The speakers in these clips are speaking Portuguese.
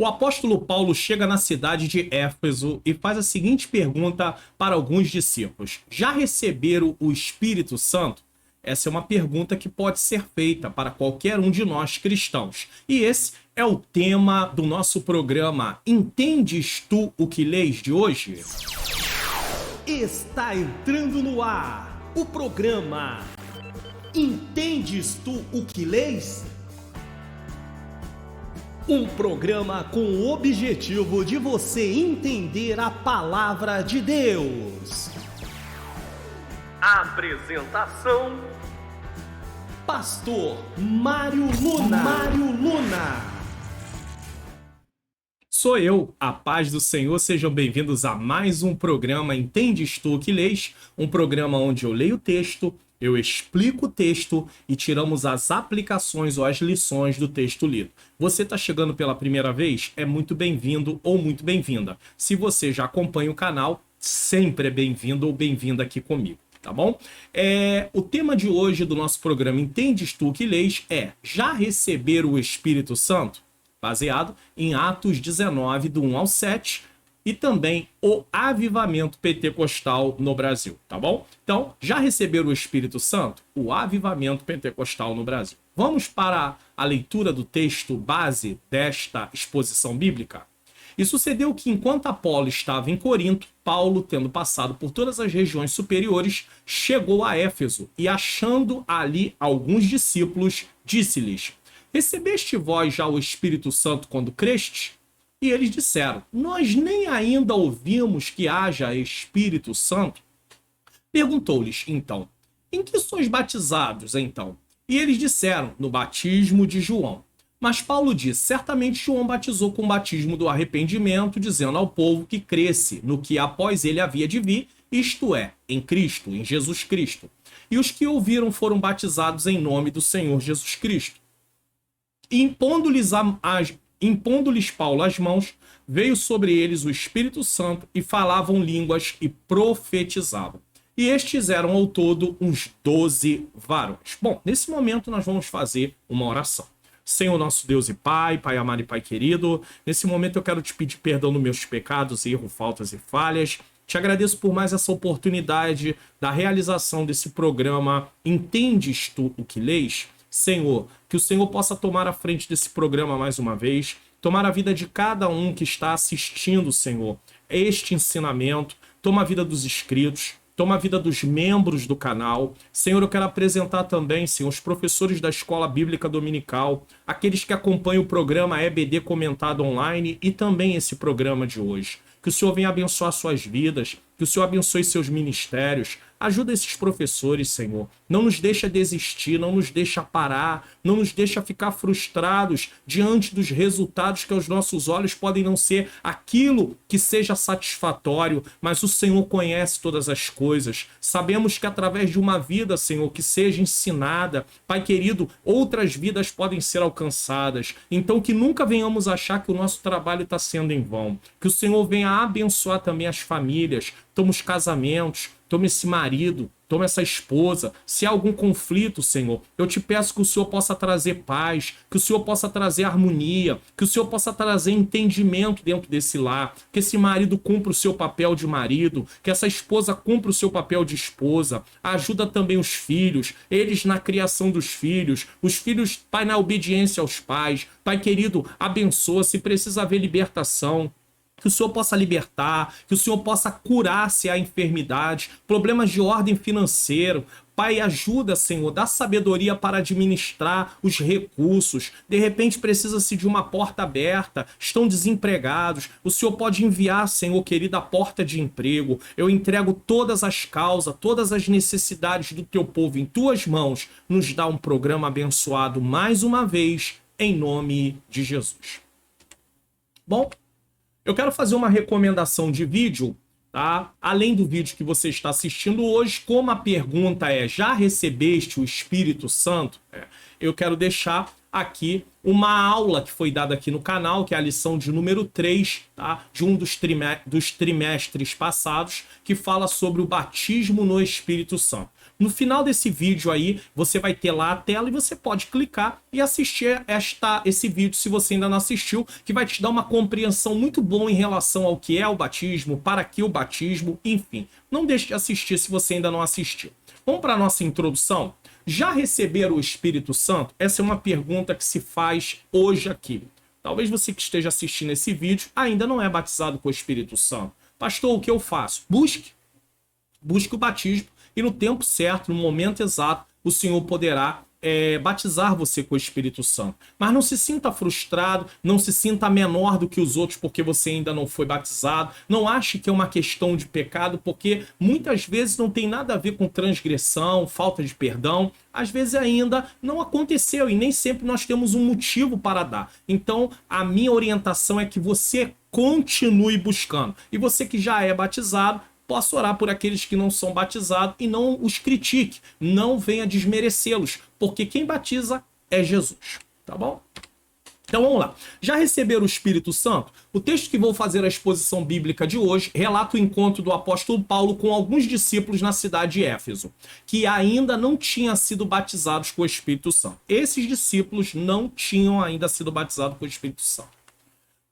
O apóstolo Paulo chega na cidade de Éfeso e faz a seguinte pergunta para alguns discípulos: já receberam o Espírito Santo? Essa é uma pergunta que pode ser feita para qualquer um de nós cristãos. E esse é o tema do nosso programa Entendes tu o que lês de hoje? Está entrando no ar o programa Entendes tu o que lês? Um programa com o objetivo de você entender a palavra de Deus. Apresentação: Pastor Mário Luna. Sou eu, a paz do Senhor. Sejam bem-vindos a mais um programa Entendes tu o que lês? Um programa onde eu leio o texto, eu explico o texto e tiramos as aplicações ou as lições do texto lido. Você está chegando pela primeira vez? É muito bem-vindo ou muito bem-vinda. Se você já acompanha o canal, sempre é bem-vindo ou bem-vinda aqui comigo, tá bom? O tema de hoje do nosso programa Entendes tu o que lês é: já receber o Espírito Santo? Baseado em Atos 19, do 1 ao 7, e também o avivamento pentecostal no Brasil, tá bom? Então, já receberam o Espírito Santo? O avivamento pentecostal no Brasil. Vamos para a leitura do texto base desta exposição bíblica? E sucedeu que, enquanto Apolo estava em Corinto, Paulo, tendo passado por todas as regiões superiores, chegou a Éfeso e, achando ali alguns discípulos, disse-lhes: recebeste vós já o Espírito Santo quando creste? E eles disseram: nós nem ainda ouvimos que haja Espírito Santo. Perguntou-lhes, então: em que sois batizados, então? E eles disseram: no batismo de João. Mas Paulo disse: certamente João batizou com o batismo do arrependimento, dizendo ao povo que cresce no que após ele havia de vir, isto é, em Cristo, em Jesus Cristo. E os que ouviram foram batizados em nome do Senhor Jesus Cristo. E impondo-lhes Paulo as mãos, veio sobre eles o Espírito Santo e falavam línguas e profetizavam. E estes eram ao todo uns 12 varões. Bom, nesse momento nós vamos fazer uma oração. Senhor nosso Deus e Pai, Pai amado e Pai querido, nesse momento eu quero te pedir perdão dos meus pecados, erros, faltas e falhas. Te agradeço por mais essa oportunidade da realização desse programa Entendes tu o que lês? Senhor, que o Senhor possa tomar a frente desse programa mais uma vez, tomar a vida de cada um que está assistindo, Senhor, este ensinamento, toma a vida dos inscritos, toma a vida dos membros do canal. Senhor, eu quero apresentar também, Senhor, os professores da Escola Bíblica Dominical, aqueles que acompanham o programa EBD Comentado Online e também esse programa de hoje. Que o Senhor venha abençoar suas vidas, que o Senhor abençoe seus ministérios. Ajuda esses professores, Senhor. Não nos deixa desistir, não nos deixa parar, não nos deixa ficar frustrados diante dos resultados que aos nossos olhos podem não ser aquilo que seja satisfatório, mas o Senhor conhece todas as coisas. Sabemos que através de uma vida, Senhor, que seja ensinada, Pai querido, outras vidas podem ser alcançadas. Então que nunca venhamos achar que o nosso trabalho está sendo em vão. Que o Senhor venha abençoar também as famílias, toma os casamentos, toma esse marido, toma essa esposa. Se há algum conflito, Senhor, eu te peço que o Senhor possa trazer paz, que o Senhor possa trazer harmonia, que o Senhor possa trazer entendimento dentro desse lar, que esse marido cumpra o seu papel de marido, que essa esposa cumpra o seu papel de esposa. Ajuda também os filhos, eles na criação dos filhos, os filhos, Pai, na obediência aos pais. Pai querido, abençoa, se precisa haver libertação, que o Senhor possa libertar, que o Senhor possa curar se há enfermidade, problemas de ordem financeira. Pai, ajuda, Senhor, dá sabedoria para administrar os recursos. De repente precisa-se de uma porta aberta, estão desempregados. O Senhor pode enviar, Senhor querido, a porta de emprego. Eu entrego todas as causas, todas as necessidades do teu povo em tuas mãos. Nos dá um programa abençoado mais uma vez, em nome de Jesus. Bom, eu quero fazer uma recomendação de vídeo, tá? Além do vídeo que você está assistindo hoje, como a pergunta é: já recebeste o Espírito Santo? Eu quero deixar aqui uma aula que foi dada aqui no canal, que é a lição de número 3, tá? De um dos trimestres passados, que fala sobre o batismo no Espírito Santo. No final desse vídeo aí, você vai ter lá a tela e você pode clicar e assistir esse vídeo se você ainda não assistiu, que vai te dar uma compreensão muito boa em relação ao que é o batismo, para que o batismo, enfim. Não deixe de assistir se você ainda não assistiu. Vamos para a nossa introdução? Já receberam o Espírito Santo? Essa é uma pergunta que se faz hoje aqui. Talvez você que esteja assistindo esse vídeo ainda não é batizado com o Espírito Santo. Pastor, o que eu faço? Busque o batismo e no tempo certo, no momento exato, o Senhor poderá batizar você com o Espírito Santo. Mas não se sinta frustrado, não se sinta menor do que os outros porque você ainda não foi batizado. Não ache que é uma questão de pecado, porque muitas vezes não tem nada a ver com transgressão, falta de perdão. Às vezes ainda não aconteceu e nem sempre nós temos um motivo para dar. Então, a minha orientação é que você continue buscando. E você que já é batizado, posso orar por aqueles que não são batizados e não os critique, não venha desmerecê-los, porque quem batiza é Jesus, tá bom? Então vamos lá. Já receberam o Espírito Santo? O texto que vou fazer a exposição bíblica de hoje relata o encontro do apóstolo Paulo com alguns discípulos na cidade de Éfeso, que ainda não tinham sido batizados com o Espírito Santo. Esses discípulos não tinham ainda sido batizados com o Espírito Santo.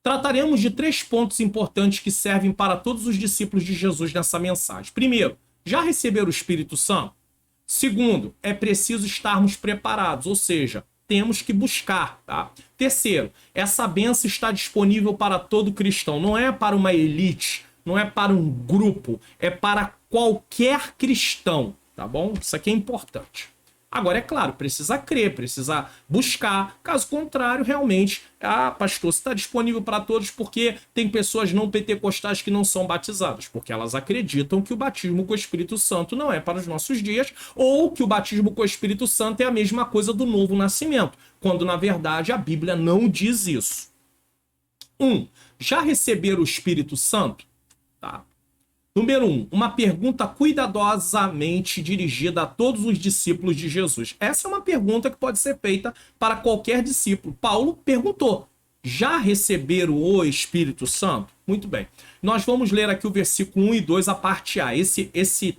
Trataremos de 3 pontos importantes que servem para todos os discípulos de Jesus nessa mensagem. Primeiro, já receberam o Espírito Santo? Segundo, é preciso estarmos preparados, ou seja, temos que buscar, tá? Terceiro, essa bênção está disponível para todo cristão, não é para uma elite, não é para um grupo, é para qualquer cristão, tá bom? Isso aqui é importante. Agora, é claro, precisa crer, precisa buscar. Caso contrário, realmente, pastor, está disponível para todos porque tem pessoas não pentecostais que não são batizadas, porque elas acreditam que o batismo com o Espírito Santo não é para os nossos dias, ou que o batismo com o Espírito Santo é a mesma coisa do novo nascimento, quando, na verdade, a Bíblia não diz isso. Já receberam o Espírito Santo? Tá. Número 1, uma pergunta cuidadosamente dirigida a todos os discípulos de Jesus. Essa é uma pergunta que pode ser feita para qualquer discípulo. Paulo perguntou, já receberam o Espírito Santo? Muito bem. Nós vamos ler aqui o versículo 1 e 2, a parte A. Esse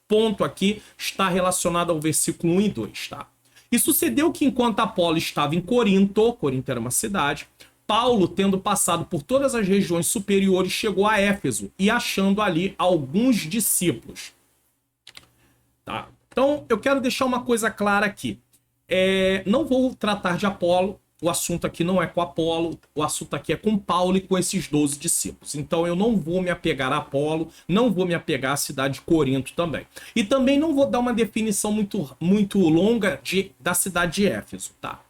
ponto aqui está relacionado ao versículo 1 e 2, tá? E sucedeu que enquanto Apolo estava em Corinto era uma cidade, Paulo, tendo passado por todas as regiões superiores, chegou a Éfeso e achando ali alguns discípulos. Tá? Então, eu quero deixar uma coisa clara aqui. Não vou tratar de Apolo, o assunto aqui não é com Apolo, o assunto aqui é com Paulo e com esses 12 discípulos. Então, eu não vou me apegar a Apolo, não vou me apegar à cidade de Corinto também. E também não vou dar uma definição muito longa da cidade de Éfeso, tá?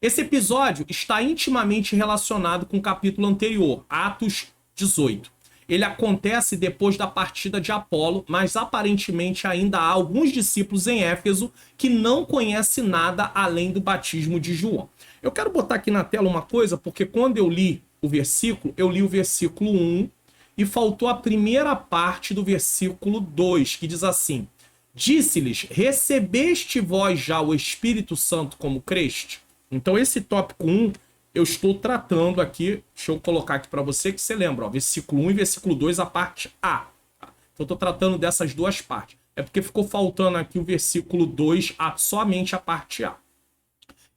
Esse episódio está intimamente relacionado com o capítulo anterior, Atos 18. Ele acontece depois da partida de Apolo, mas aparentemente ainda há alguns discípulos em Éfeso que não conhecem nada além do batismo de João. Eu quero botar aqui na tela uma coisa, porque quando eu li o versículo, eu li o versículo 1 e faltou a primeira parte do versículo 2, que diz assim: disse-lhes, recebeste vós já o Espírito Santo como creste? Então, esse tópico 1, eu estou tratando aqui, deixa eu colocar aqui para você que você lembra, ó, versículo 1 e versículo 2, a parte A. Tá? Então, eu estou tratando dessas duas partes. É porque ficou faltando aqui o versículo 2, somente a parte A.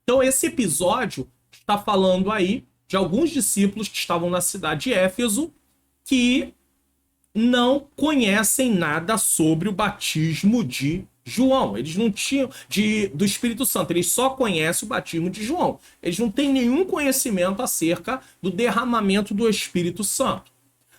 Então, esse episódio está falando aí de alguns discípulos que estavam na cidade de Éfeso que não conhecem nada sobre o batismo de João. Eles não tinham do Espírito Santo, eles só conhecem o batismo de João. Eles não têm nenhum conhecimento acerca do derramamento do Espírito Santo.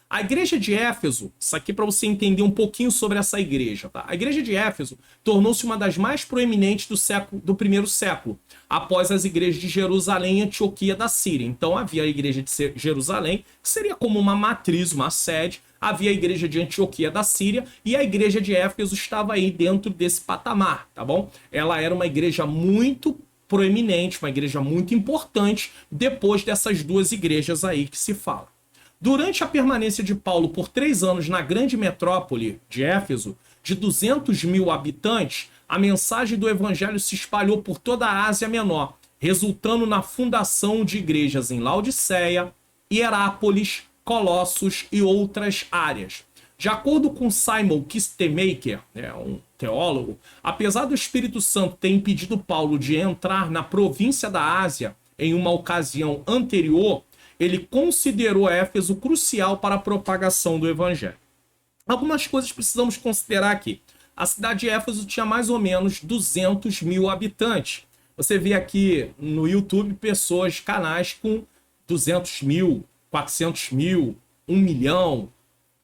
A igreja de Éfeso, isso aqui para você entender um pouquinho sobre essa igreja, tá? A igreja de Éfeso tornou-se uma das mais proeminentes do primeiro século, após as igrejas de Jerusalém e Antioquia da Síria. Então havia a igreja de Jerusalém, que seria como uma matriz, uma sede, havia a igreja de Antioquia da Síria e a igreja de Éfeso estava aí dentro desse patamar, tá bom? Ela era uma igreja muito proeminente, uma igreja muito importante depois dessas duas igrejas aí que se fala. Durante a permanência de Paulo por 3 anos na grande metrópole de Éfeso, de 200 mil habitantes, a mensagem do evangelho se espalhou por toda a Ásia Menor, resultando na fundação de igrejas em Laodiceia, Hierápolis, Colossos e outras áreas. De acordo com Simon Kistemaker, né, um teólogo, apesar do Espírito Santo ter impedido Paulo de entrar na província da Ásia em uma ocasião anterior, ele considerou Éfeso crucial para a propagação do evangelho. Algumas coisas precisamos considerar aqui. A cidade de Éfeso tinha mais ou menos 200 mil habitantes. Você vê aqui no YouTube pessoas, canais com 200 mil, 400 mil, 1 milhão,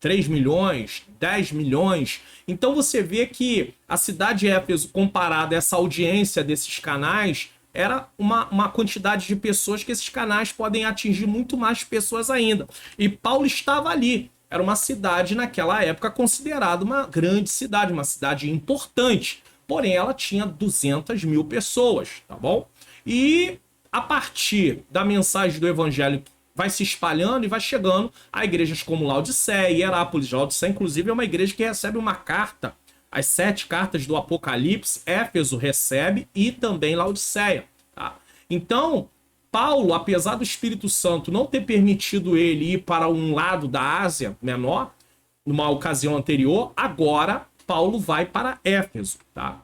3 milhões, 10 milhões. Então você vê que a cidade de Éfeso, comparada a essa audiência desses canais, era uma quantidade de pessoas que esses canais podem atingir muito mais pessoas ainda. E Paulo estava ali. Era uma cidade, naquela época, considerada uma grande cidade, uma cidade importante. Porém, ela tinha 200 mil pessoas, tá bom? E a partir da mensagem do evangelho vai se espalhando e vai chegando a igrejas como Laodiceia e Herápolis. Laodiceia, inclusive, é uma igreja que recebe uma carta, as 7 cartas do Apocalipse. Éfeso recebe e também Laodiceia, tá? Então, Paulo, apesar do Espírito Santo não ter permitido ele ir para um lado da Ásia menor, numa ocasião anterior, agora Paulo vai para Éfeso, tá?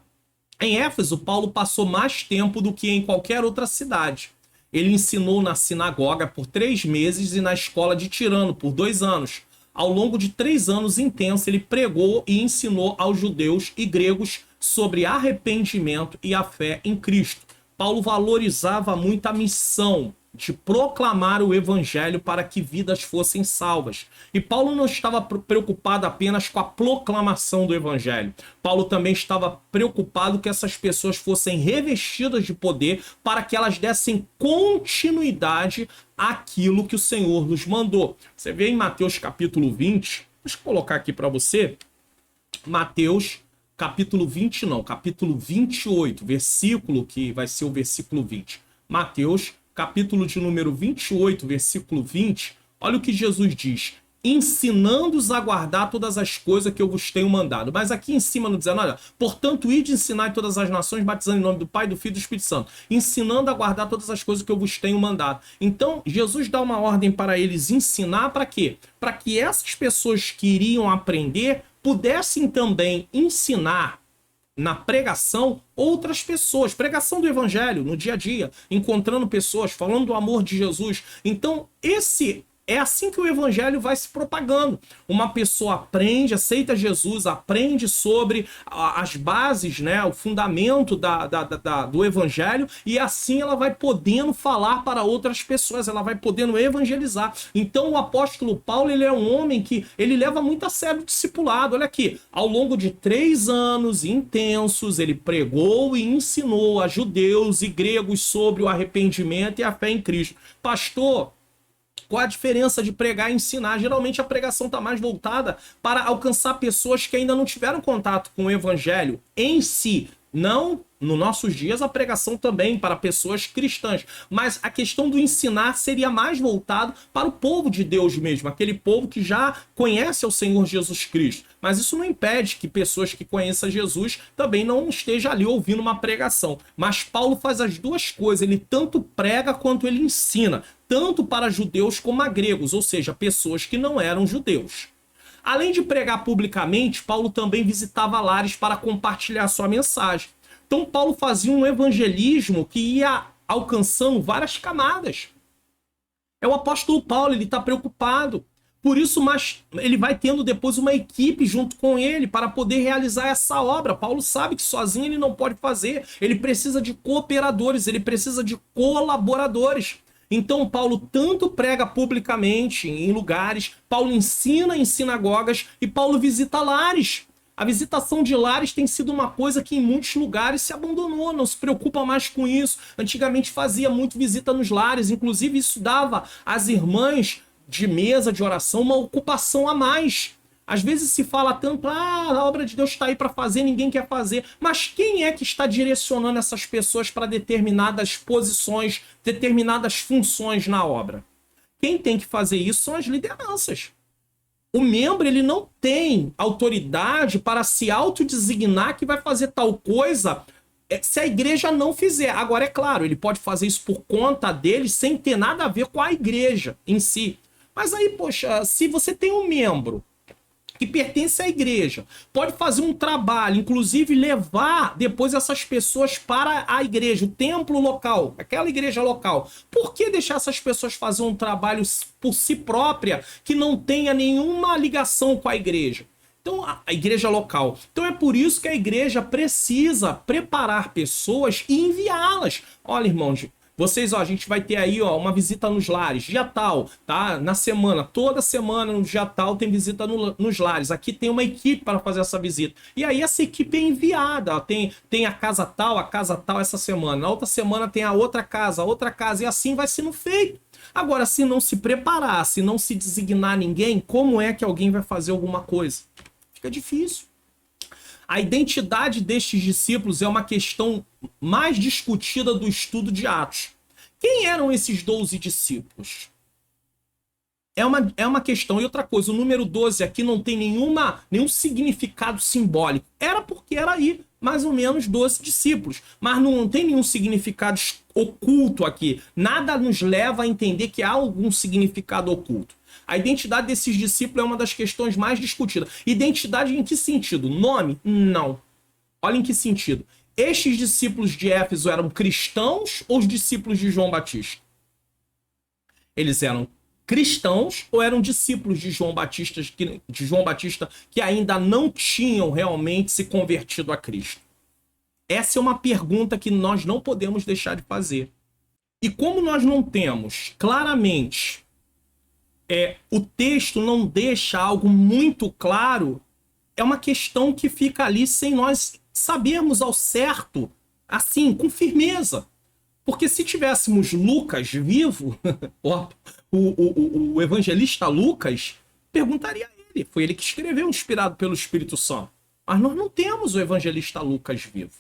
Em Éfeso, Paulo passou mais tempo do que em qualquer outra cidade. Ele ensinou na sinagoga por 3 meses e na escola de Tirano por 2 anos. Ao longo de 3 anos intensos, ele pregou e ensinou aos judeus e gregos sobre arrependimento e a fé em Cristo. Paulo valorizava muito a missão de proclamar o evangelho para que vidas fossem salvas. E Paulo não estava preocupado apenas com a proclamação do evangelho. Paulo também estava preocupado que essas pessoas fossem revestidas de poder para que elas dessem continuidade àquilo que o Senhor nos mandou. Você vê em Mateus capítulo 20, deixa eu colocar aqui para você, Mateus capítulo 20 não, capítulo 28, versículo que vai ser o versículo 20. Mateus, capítulo de número 28, versículo 20, olha o que Jesus diz: ensinando-os a guardar todas as coisas que eu vos tenho mandado. Mas aqui em cima no dizendo, olha, portanto, ide ensinar em todas as nações, batizando em nome do Pai, do Filho e do Espírito Santo, ensinando a guardar todas as coisas que eu vos tenho mandado. Então, Jesus dá uma ordem para eles ensinar para quê? Para que essas pessoas que iriam aprender pudessem também ensinar na pregação outras pessoas, pregação do evangelho no dia a dia, encontrando pessoas, falando do amor de Jesus. Então, é assim que o evangelho vai se propagando. Uma pessoa aprende, aceita Jesus, aprende sobre as bases, né, o fundamento do evangelho, e assim ela vai podendo falar para outras pessoas, ela vai podendo evangelizar. Então o apóstolo Paulo, ele é um homem que ele leva muito a sério o discipulado. Olha aqui, ao longo de 3 anos intensos, ele pregou e ensinou a judeus e gregos sobre o arrependimento e a fé em Cristo. Pastor, qual a diferença de pregar e ensinar? Geralmente a pregação está mais voltada para alcançar pessoas que ainda não tiveram contato com o evangelho em si. Não, nos nossos dias, a pregação também para pessoas cristãs. Mas a questão do ensinar seria mais voltado para o povo de Deus mesmo, aquele povo que já conhece o Senhor Jesus Cristo. Mas isso não impede que pessoas que conheçam Jesus também não estejam ali ouvindo uma pregação. Mas Paulo faz as duas coisas, ele tanto prega quanto ele ensina, tanto para judeus como a gregos, ou seja, pessoas que não eram judeus. Além de pregar publicamente, Paulo também visitava lares para compartilhar sua mensagem. Então Paulo fazia um evangelismo que ia alcançando várias camadas. É o apóstolo Paulo, ele está preocupado. Por isso, mas ele vai tendo depois uma equipe junto com ele para poder realizar essa obra. Paulo sabe que sozinho ele não pode fazer. Ele precisa de cooperadores, ele precisa de colaboradores. Então Paulo tanto prega publicamente em lugares, Paulo ensina em sinagogas e Paulo visita lares. A visitação de lares tem sido uma coisa que em muitos lugares se abandonou, não se preocupa mais com isso. Antigamente fazia muito visita nos lares, inclusive isso dava às irmãs de mesa de oração uma ocupação a mais. Às vezes se fala tanto, a obra de Deus está aí para fazer, ninguém quer fazer. Mas quem é que está direcionando essas pessoas para determinadas posições, determinadas funções na obra? Quem tem que fazer isso são as lideranças. O membro, ele não tem autoridade para se autodesignar que vai fazer tal coisa se a igreja não fizer. Agora, é claro, ele pode fazer isso por conta dele sem ter nada a ver com a igreja em si. Mas aí, poxa, se você tem um membro que pertence à igreja, pode fazer um trabalho, inclusive levar depois essas pessoas para a igreja, o templo local, aquela igreja local. Por que deixar essas pessoas fazer um trabalho por si própria que não tenha nenhuma ligação com a igreja? Então, a igreja local. Então é por isso que a igreja precisa preparar pessoas e enviá-las. Olha, irmãos, vocês, ó, a gente vai ter aí, ó, uma visita nos lares, dia tal, tá? Na semana, toda semana, no dia tal, tem visita nos lares. Aqui tem uma equipe para fazer essa visita. E aí essa equipe é enviada, ó, tem a casa tal essa semana. Na outra semana tem a outra casa, e assim vai sendo feito. Agora, se não se preparar, se não se designar ninguém, como é que alguém vai fazer alguma coisa? Fica difícil. A identidade destes discípulos é uma questão mais discutida do estudo de Atos. Quem eram esses 12 discípulos? É uma questão. E outra coisa, o número 12 aqui não tem nenhum significado simbólico. Era porque era aí mais ou menos 12 discípulos. Mas não tem nenhum significado oculto aqui. Nada nos leva a entender que há algum significado oculto. A identidade desses discípulos é uma das questões mais discutidas. Identidade em que sentido? Nome? Não. Olha em que sentido. Estes discípulos de Éfeso eram cristãos ou os discípulos de João Batista? Eles eram cristãos ou eram discípulos de João Batista que ainda não tinham realmente se convertido a Cristo? Essa é uma pergunta que nós não podemos deixar de fazer. E como nós não temos claramente... o texto não deixa algo muito claro, é uma questão que fica ali sem nós sabermos ao certo, assim, com firmeza. Porque se tivéssemos Lucas vivo, o evangelista Lucas, perguntaria a ele, foi ele que escreveu, inspirado pelo Espírito Santo. Mas nós não temos o evangelista Lucas vivo.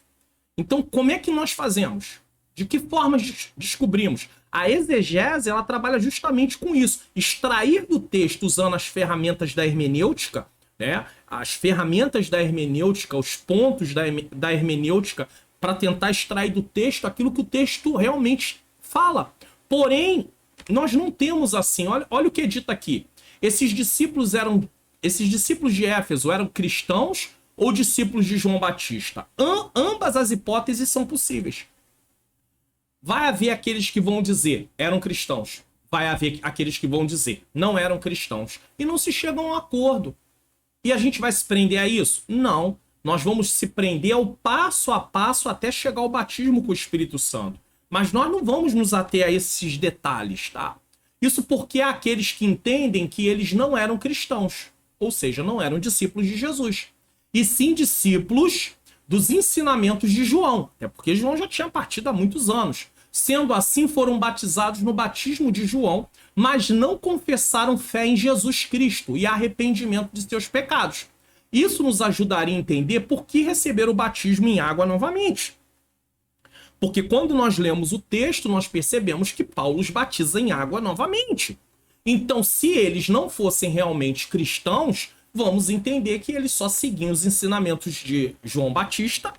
Então, como é que nós fazemos? De que forma descobrimos? A exegese, ela trabalha justamente com isso. Extrair do texto usando as ferramentas da hermenêutica, né? As ferramentas da hermenêutica, os pontos da hermenêutica, para tentar extrair do texto aquilo que o texto realmente fala. Porém, nós não temos assim. Olha o que é dito aqui. Esses discípulos de Éfeso eram cristãos ou discípulos de João Batista? Ambas as hipóteses são possíveis. Vai haver aqueles que vão dizer eram cristãos. Vai haver aqueles que vão dizer não eram cristãos. E não se chega a um acordo. E a gente vai se prender a isso? Não. Nós vamos se prender ao passo a passo até chegar ao batismo com o Espírito Santo. Mas nós não vamos nos ater a esses detalhes, tá? Isso porque há aqueles que entendem que eles não eram cristãos. Ou seja, não eram discípulos de Jesus. E sim discípulos dos ensinamentos de João. Até porque João já tinha partido há muitos anos. Sendo assim, foram batizados no batismo de João, mas não confessaram fé em Jesus Cristo e arrependimento de seus pecados. Isso nos ajudaria a entender por que receber o batismo em água novamente. Porque quando nós lemos o texto, nós percebemos que Paulo os batiza em água novamente. Então, se eles não fossem realmente cristãos, vamos entender que eles só seguiam os ensinamentos de João Batista,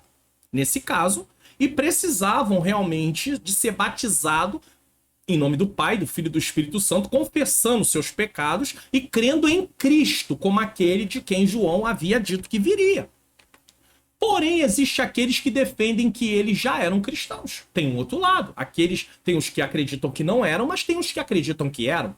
nesse caso, e precisavam realmente de ser batizado em nome do Pai, do Filho e do Espírito Santo, confessando seus pecados e crendo em Cristo como aquele de quem João havia dito que viria. Porém, existe aqueles que defendem que eles já eram cristãos. Tem um outro lado. Tem os que acreditam que não eram, mas tem os que acreditam que eram.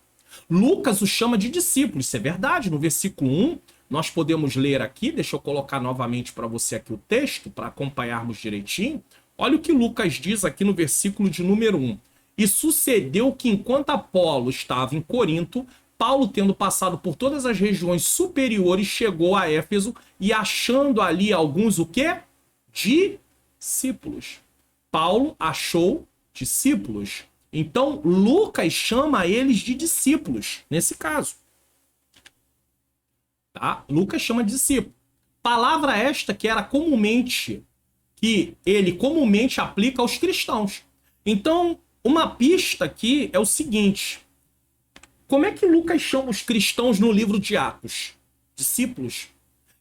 Lucas os chama de discípulos, isso é verdade. No versículo 1, nós podemos ler aqui, deixa eu colocar novamente para você aqui o texto, para acompanharmos direitinho. Olha o que Lucas diz aqui no versículo de número 1. E sucedeu que enquanto Apolo estava em Corinto, Paulo, tendo passado por todas as regiões superiores, chegou a Éfeso e achando ali alguns o quê? Discípulos. Paulo achou discípulos. Então, Lucas chama eles de discípulos, nesse caso. Tá? Lucas chama de discípulo. Palavra esta que ele comumente aplica aos cristãos. Então, uma pista aqui é o seguinte. Como é que Lucas chama os cristãos no livro de Atos? Discípulos.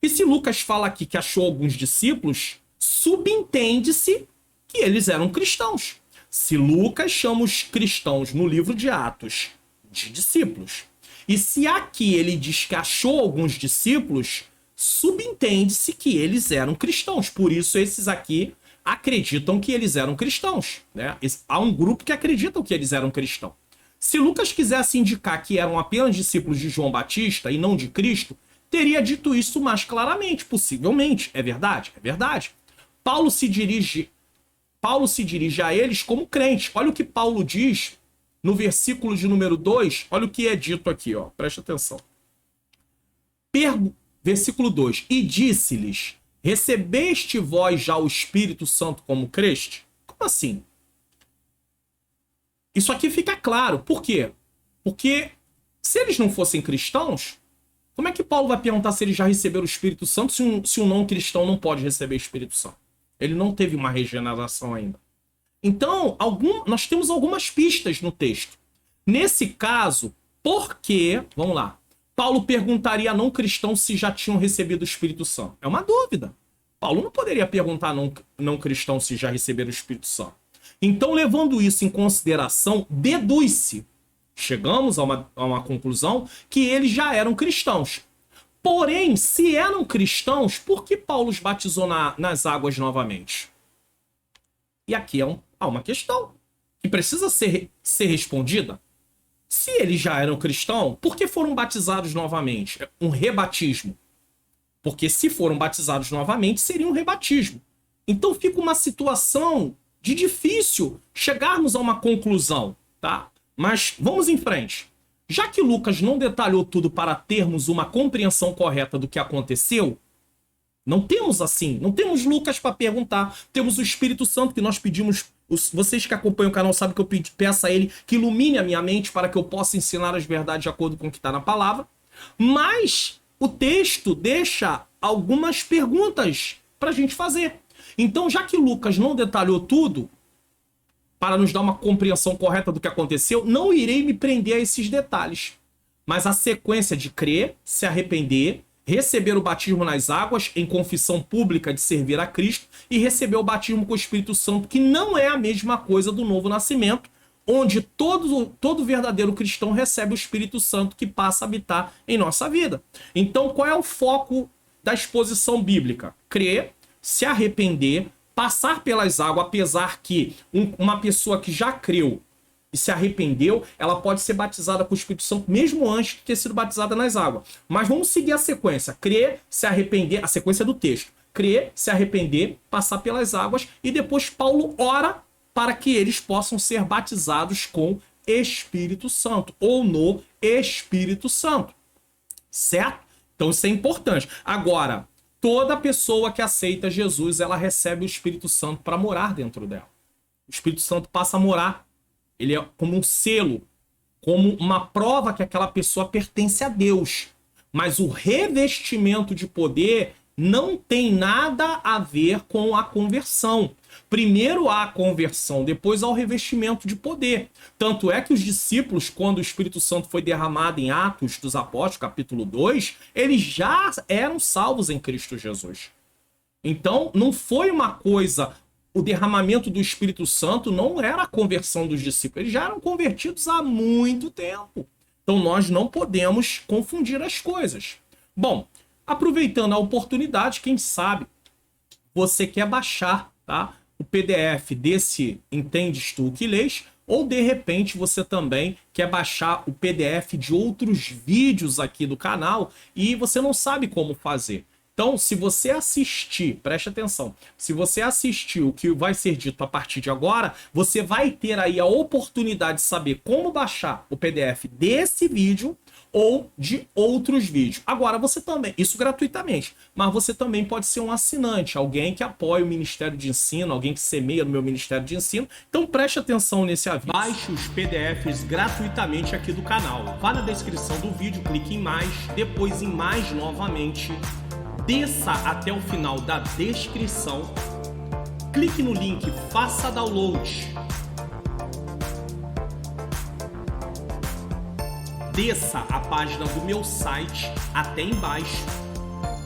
E se Lucas fala aqui que achou alguns discípulos, subentende-se que eles eram cristãos. Se Lucas chama os cristãos no livro de Atos de discípulos, E se aqui ele diz que achou alguns discípulos, subentende-se que eles eram cristãos. Por isso esses aqui acreditam que eles eram cristãos, né? Há um grupo que acreditam que eles eram cristãos. Se Lucas quisesse indicar que eram apenas discípulos de João Batista e não de Cristo, teria dito isso mais claramente, possivelmente. É verdade? É verdade. Paulo se dirige a eles como crente. Olha o que Paulo diz no versículo de número 2. Olha o que é dito aqui, ó. Presta atenção. Versículo 2. E disse-lhes: recebeste vós já o Espírito Santo como creste? Como assim? Isso aqui fica claro. Por quê? Porque se eles não fossem cristãos, como é que Paulo vai perguntar se eles já receberam o Espírito Santo se um não cristão não pode receber o Espírito Santo? Ele não teve uma regeneração ainda. Então, nós temos algumas pistas no texto. Nesse caso, por que, vamos lá, Paulo perguntaria a não cristãos se já tinham recebido o Espírito Santo? É uma dúvida. Paulo não poderia perguntar a não cristãos se já receberam o Espírito Santo. Então, levando isso em consideração, deduz-se, chegamos a uma conclusão, que eles já eram cristãos. Porém, se eram cristãos, por que Paulo os batizou nas águas novamente? E aqui há uma questão que precisa ser respondida. Se eles já eram cristãos, por que foram batizados novamente? Um rebatismo. Porque se foram batizados novamente, seria um rebatismo. Então fica uma situação de difícil chegarmos a uma conclusão, tá? Mas vamos em frente. Já que Lucas não detalhou tudo para termos uma compreensão correta do que aconteceu, não temos Lucas para perguntar. Temos o Espírito Santo que nós pedimos. Vocês que acompanham o canal sabem que eu peço a ele que ilumine a minha mente para que eu possa ensinar as verdades de acordo com o que está na palavra. Mas o texto deixa algumas perguntas para a gente fazer. Então, já que Lucas não detalhou tudo, para nos dar uma compreensão correta do que aconteceu, não irei me prender a esses detalhes. Mas a sequência de crer, se arrepender, receber o batismo nas águas em confissão pública de servir a Cristo e receber o batismo com o Espírito Santo, que não é a mesma coisa do novo nascimento, onde todo verdadeiro cristão recebe o Espírito Santo que passa a habitar em nossa vida. Então, qual é o foco da exposição bíblica? Crer, se arrepender, passar pelas águas, apesar que uma pessoa que já creu e se arrependeu, ela pode ser batizada com o Espírito Santo mesmo antes de ter sido batizada nas águas. Mas vamos seguir a sequência. Crer, se arrepender, a sequência do texto. Crer, se arrepender, passar pelas águas e depois Paulo ora para que eles possam ser batizados com Espírito Santo ou no Espírito Santo. Certo? Então isso é importante. Agora, toda pessoa que aceita Jesus, ela recebe o Espírito Santo para morar dentro dela. O Espírito Santo passa a morar. Ele é como um selo, como uma prova que aquela pessoa pertence a Deus. Mas o revestimento de poder não tem nada a ver com a conversão. Primeiro há a conversão, depois há o revestimento de poder. Tanto é que os discípulos, quando o Espírito Santo foi derramado em Atos dos Apóstolos, capítulo 2, eles já eram salvos em Cristo Jesus. Então, não foi uma coisa... O derramamento do Espírito Santo não era a conversão dos discípulos. Eles já eram convertidos há muito tempo. Então, nós não podemos confundir as coisas. Bom, aproveitando a oportunidade, quem sabe você quer baixar, tá, o PDF desse Entendes Tu que Lês, ou de repente você também quer baixar o PDF de outros vídeos aqui do canal e você não sabe como fazer. Então, se você assistir, preste atenção, se você assistir o que vai ser dito a partir de agora, você vai ter aí a oportunidade de saber como baixar o PDF desse vídeo ou de outros vídeos. Agora, você também, isso gratuitamente, mas você também pode ser um assinante, alguém que apoia o Ministério de Ensino, alguém que semeia no meu Ministério de Ensino. Então, preste atenção nesse aviso. Baixe os PDFs gratuitamente aqui do canal. Vá na descrição do vídeo, clique em mais, depois em mais novamente. Desça até o final da descrição, clique no link, faça download. Desça a página do meu site até embaixo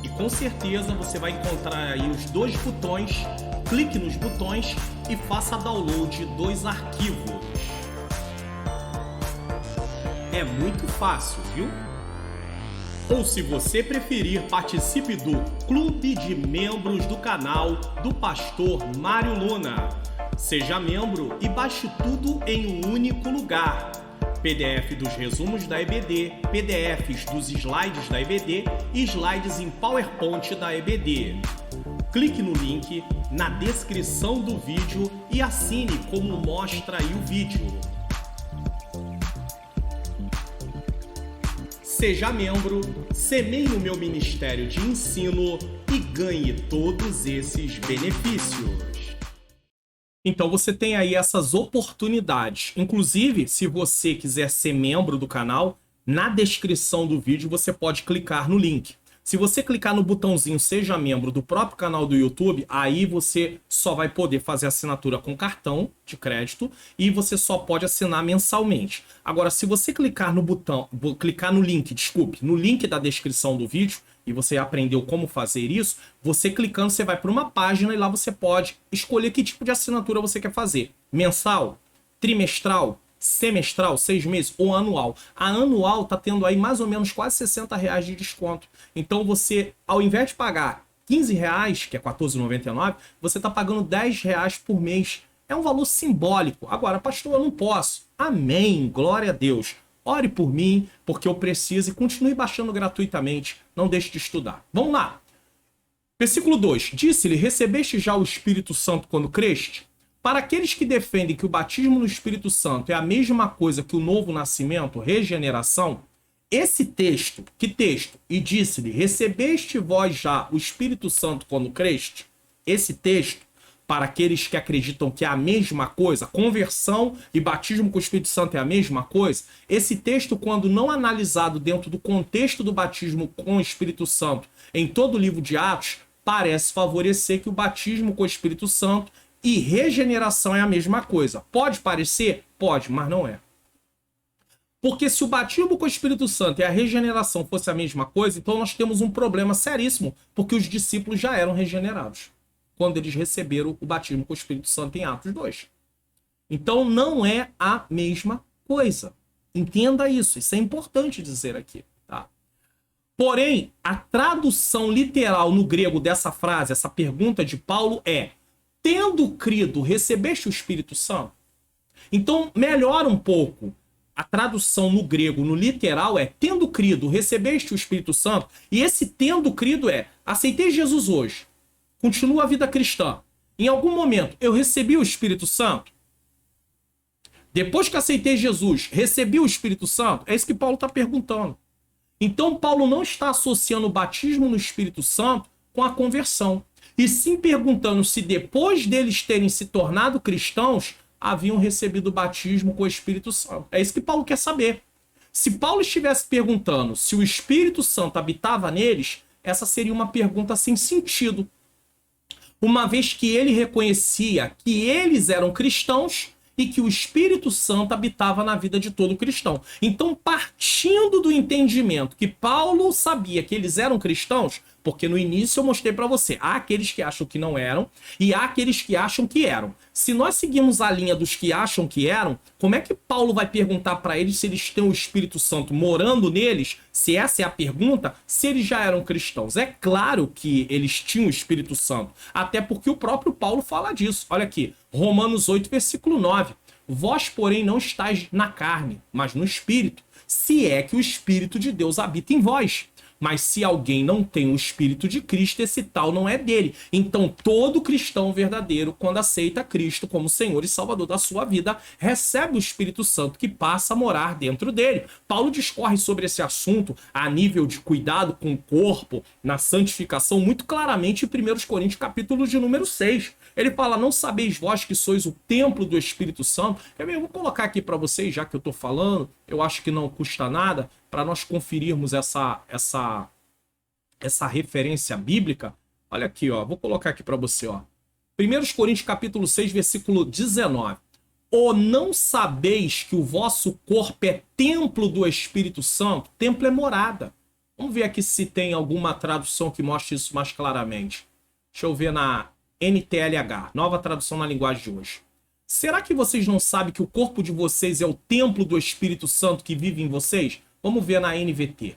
e com certeza você vai encontrar aí os dois botões. Clique nos botões e faça download dos arquivos. É É muito fácil, viu? Ou se você preferir, participe do Clube de Membros do canal do Pastor Mário Luna. Seja membro e baixe tudo em um único lugar. PDF dos resumos da EBD, PDFs dos slides da EBD e slides em PowerPoint da EBD. Clique no link na descrição do vídeo e assine como mostra aí o vídeo. Seja membro, semeie o meu ministério de ensino e ganhe todos esses benefícios. Então você tem aí essas oportunidades. Inclusive, se você quiser ser membro do canal, na descrição do vídeo você pode clicar no link. Se você clicar no botãozinho Seja Membro do próprio canal do YouTube, aí você só vai poder fazer assinatura com cartão de crédito e você só pode assinar mensalmente. Agora, se você clicar no botão, clicar no link, no link da descrição do vídeo, e você aprendeu como fazer isso, você clicando, você vai para uma página e lá você pode escolher que tipo de assinatura você quer fazer. Mensal, trimestral, semestral, 6 meses ou anual. A anual tá tendo aí mais ou menos quase R$60 de desconto. Então você, ao invés de pagar R$15, que é R$14,99, você tá pagando R$10 por mês. É um valor simbólico. Agora, pastor, eu não posso. Amém, glória a Deus. Ore por mim, porque eu preciso, e continue baixando gratuitamente. Não deixe de estudar. Vamos lá. Versículo 2. Disse-lhe, recebeste já o Espírito Santo quando creste? Para aqueles que defendem que o batismo no Espírito Santo é a mesma coisa que o novo nascimento, regeneração, esse texto, que texto? E disse-lhe, recebeste vós já o Espírito Santo quando creste? Esse texto, para aqueles que acreditam que é a mesma coisa, conversão e batismo com o Espírito Santo é a mesma coisa, esse texto, quando não analisado dentro do contexto do batismo com o Espírito Santo, em todo o livro de Atos, parece favorecer que o batismo com o Espírito Santo e regeneração é a mesma coisa. Pode parecer? Pode, mas não é. Porque se o batismo com o Espírito Santo e a regeneração fosse a mesma coisa, então nós temos um problema seríssimo, porque os discípulos já eram regenerados quando eles receberam o batismo com o Espírito Santo em Atos 2. Então não é a mesma coisa. Entenda isso. Isso é importante dizer aqui. Tá? Porém, a tradução literal no grego dessa frase, essa pergunta de Paulo é: tendo crido, recebeste o Espírito Santo? Então, melhora um pouco. A tradução no grego, no literal, é tendo crido, recebeste o Espírito Santo. E esse tendo crido é, aceitei Jesus hoje. Continua a vida cristã. Em algum momento, eu recebi o Espírito Santo? Depois que aceitei Jesus, recebi o Espírito Santo? É isso que Paulo está perguntando. Então, Paulo não está associando o batismo no Espírito Santo com a conversão. E sim perguntando se depois deles terem se tornado cristãos, haviam recebido o batismo com o Espírito Santo. É isso que Paulo quer saber. Se Paulo estivesse perguntando se o Espírito Santo habitava neles, essa seria uma pergunta sem sentido. Uma vez que ele reconhecia que eles eram cristãos e que o Espírito Santo habitava na vida de todo cristão. Então, partindo do entendimento que Paulo sabia que eles eram cristãos, porque no início eu mostrei para você, há aqueles que acham que não eram e há aqueles que acham que eram. Se nós seguimos a linha dos que acham que eram, como é que Paulo vai perguntar para eles se eles têm o Espírito Santo morando neles? Se essa é a pergunta, se eles já eram cristãos. É claro que eles tinham o Espírito Santo, até porque o próprio Paulo fala disso. Olha aqui, Romanos 8, versículo 9. Vós, porém, não estáis na carne, mas no Espírito, se é que o Espírito de Deus habita em vós. Mas se alguém não tem o Espírito de Cristo, esse tal não é dele. Então, todo cristão verdadeiro, quando aceita Cristo como Senhor e Salvador da sua vida, recebe o Espírito Santo que passa a morar dentro dele. Paulo discorre sobre esse assunto a nível de cuidado com o corpo, na santificação, muito claramente em 1 Coríntios, capítulo de número 6. Ele fala, não sabeis vós que sois o templo do Espírito Santo? Eu vou colocar aqui para vocês, já que eu estou falando, eu acho que não custa nada, para nós conferirmos essa referência bíblica. Olha aqui, ó, vou colocar aqui para você, ó. 1 Coríntios capítulo 6, versículo 19. Ou não sabeis que o vosso corpo é templo do Espírito Santo? Templo é morada. Vamos ver aqui se tem alguma tradução que mostre isso mais claramente. Deixa eu ver na NTLH, nova tradução na linguagem de hoje. Será que vocês não sabem que o corpo de vocês é o templo do Espírito Santo que vive em vocês? Vamos ver na NVT.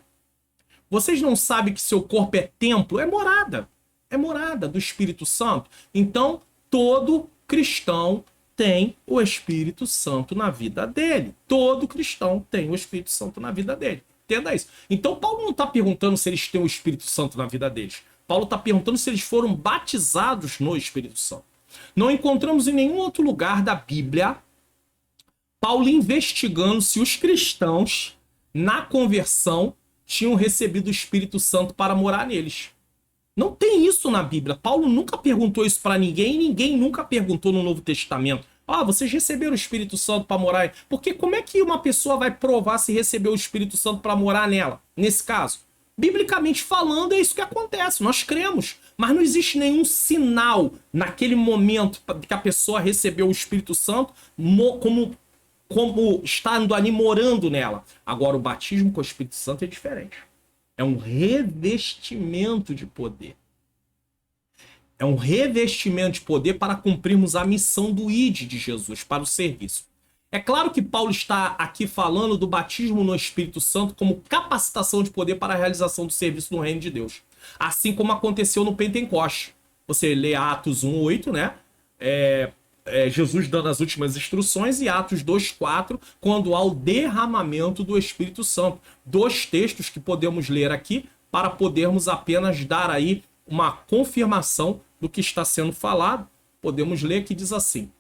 Vocês não sabem que seu corpo é templo? É morada do Espírito Santo. Então, todo cristão tem o Espírito Santo na vida dele. Todo cristão tem o Espírito Santo na vida dele. Entenda isso. Então, Paulo não está perguntando se eles têm o Espírito Santo na vida deles. Paulo está perguntando se eles foram batizados no Espírito Santo. Não encontramos em nenhum outro lugar da Bíblia Paulo investigando se os cristãos, na conversão, tinham recebido o Espírito Santo para morar neles. Não tem isso na Bíblia. Paulo nunca perguntou isso para ninguém e ninguém nunca perguntou no Novo Testamento. Vocês receberam o Espírito Santo para morar? Porque como é que uma pessoa vai provar se recebeu o Espírito Santo para morar nela? Nesse caso, biblicamente falando, é isso que acontece. Nós cremos, mas não existe nenhum sinal naquele momento que a pessoa recebeu o Espírito Santo como estando ali morando nela. Agora, o batismo com o Espírito Santo é diferente. É um revestimento de poder. É um revestimento de poder para cumprirmos a missão do ID de Jesus, para o serviço. É claro que Paulo está aqui falando do batismo no Espírito Santo como capacitação de poder para a realização do serviço no reino de Deus. Assim como aconteceu no Pentecoste. Você lê Atos 1:8, né? Jesus dando as últimas instruções, e Atos 2:4, quando há o derramamento do Espírito Santo. Dois textos que podemos ler aqui para podermos apenas dar aí uma confirmação do que está sendo falado. Podemos ler que diz assim: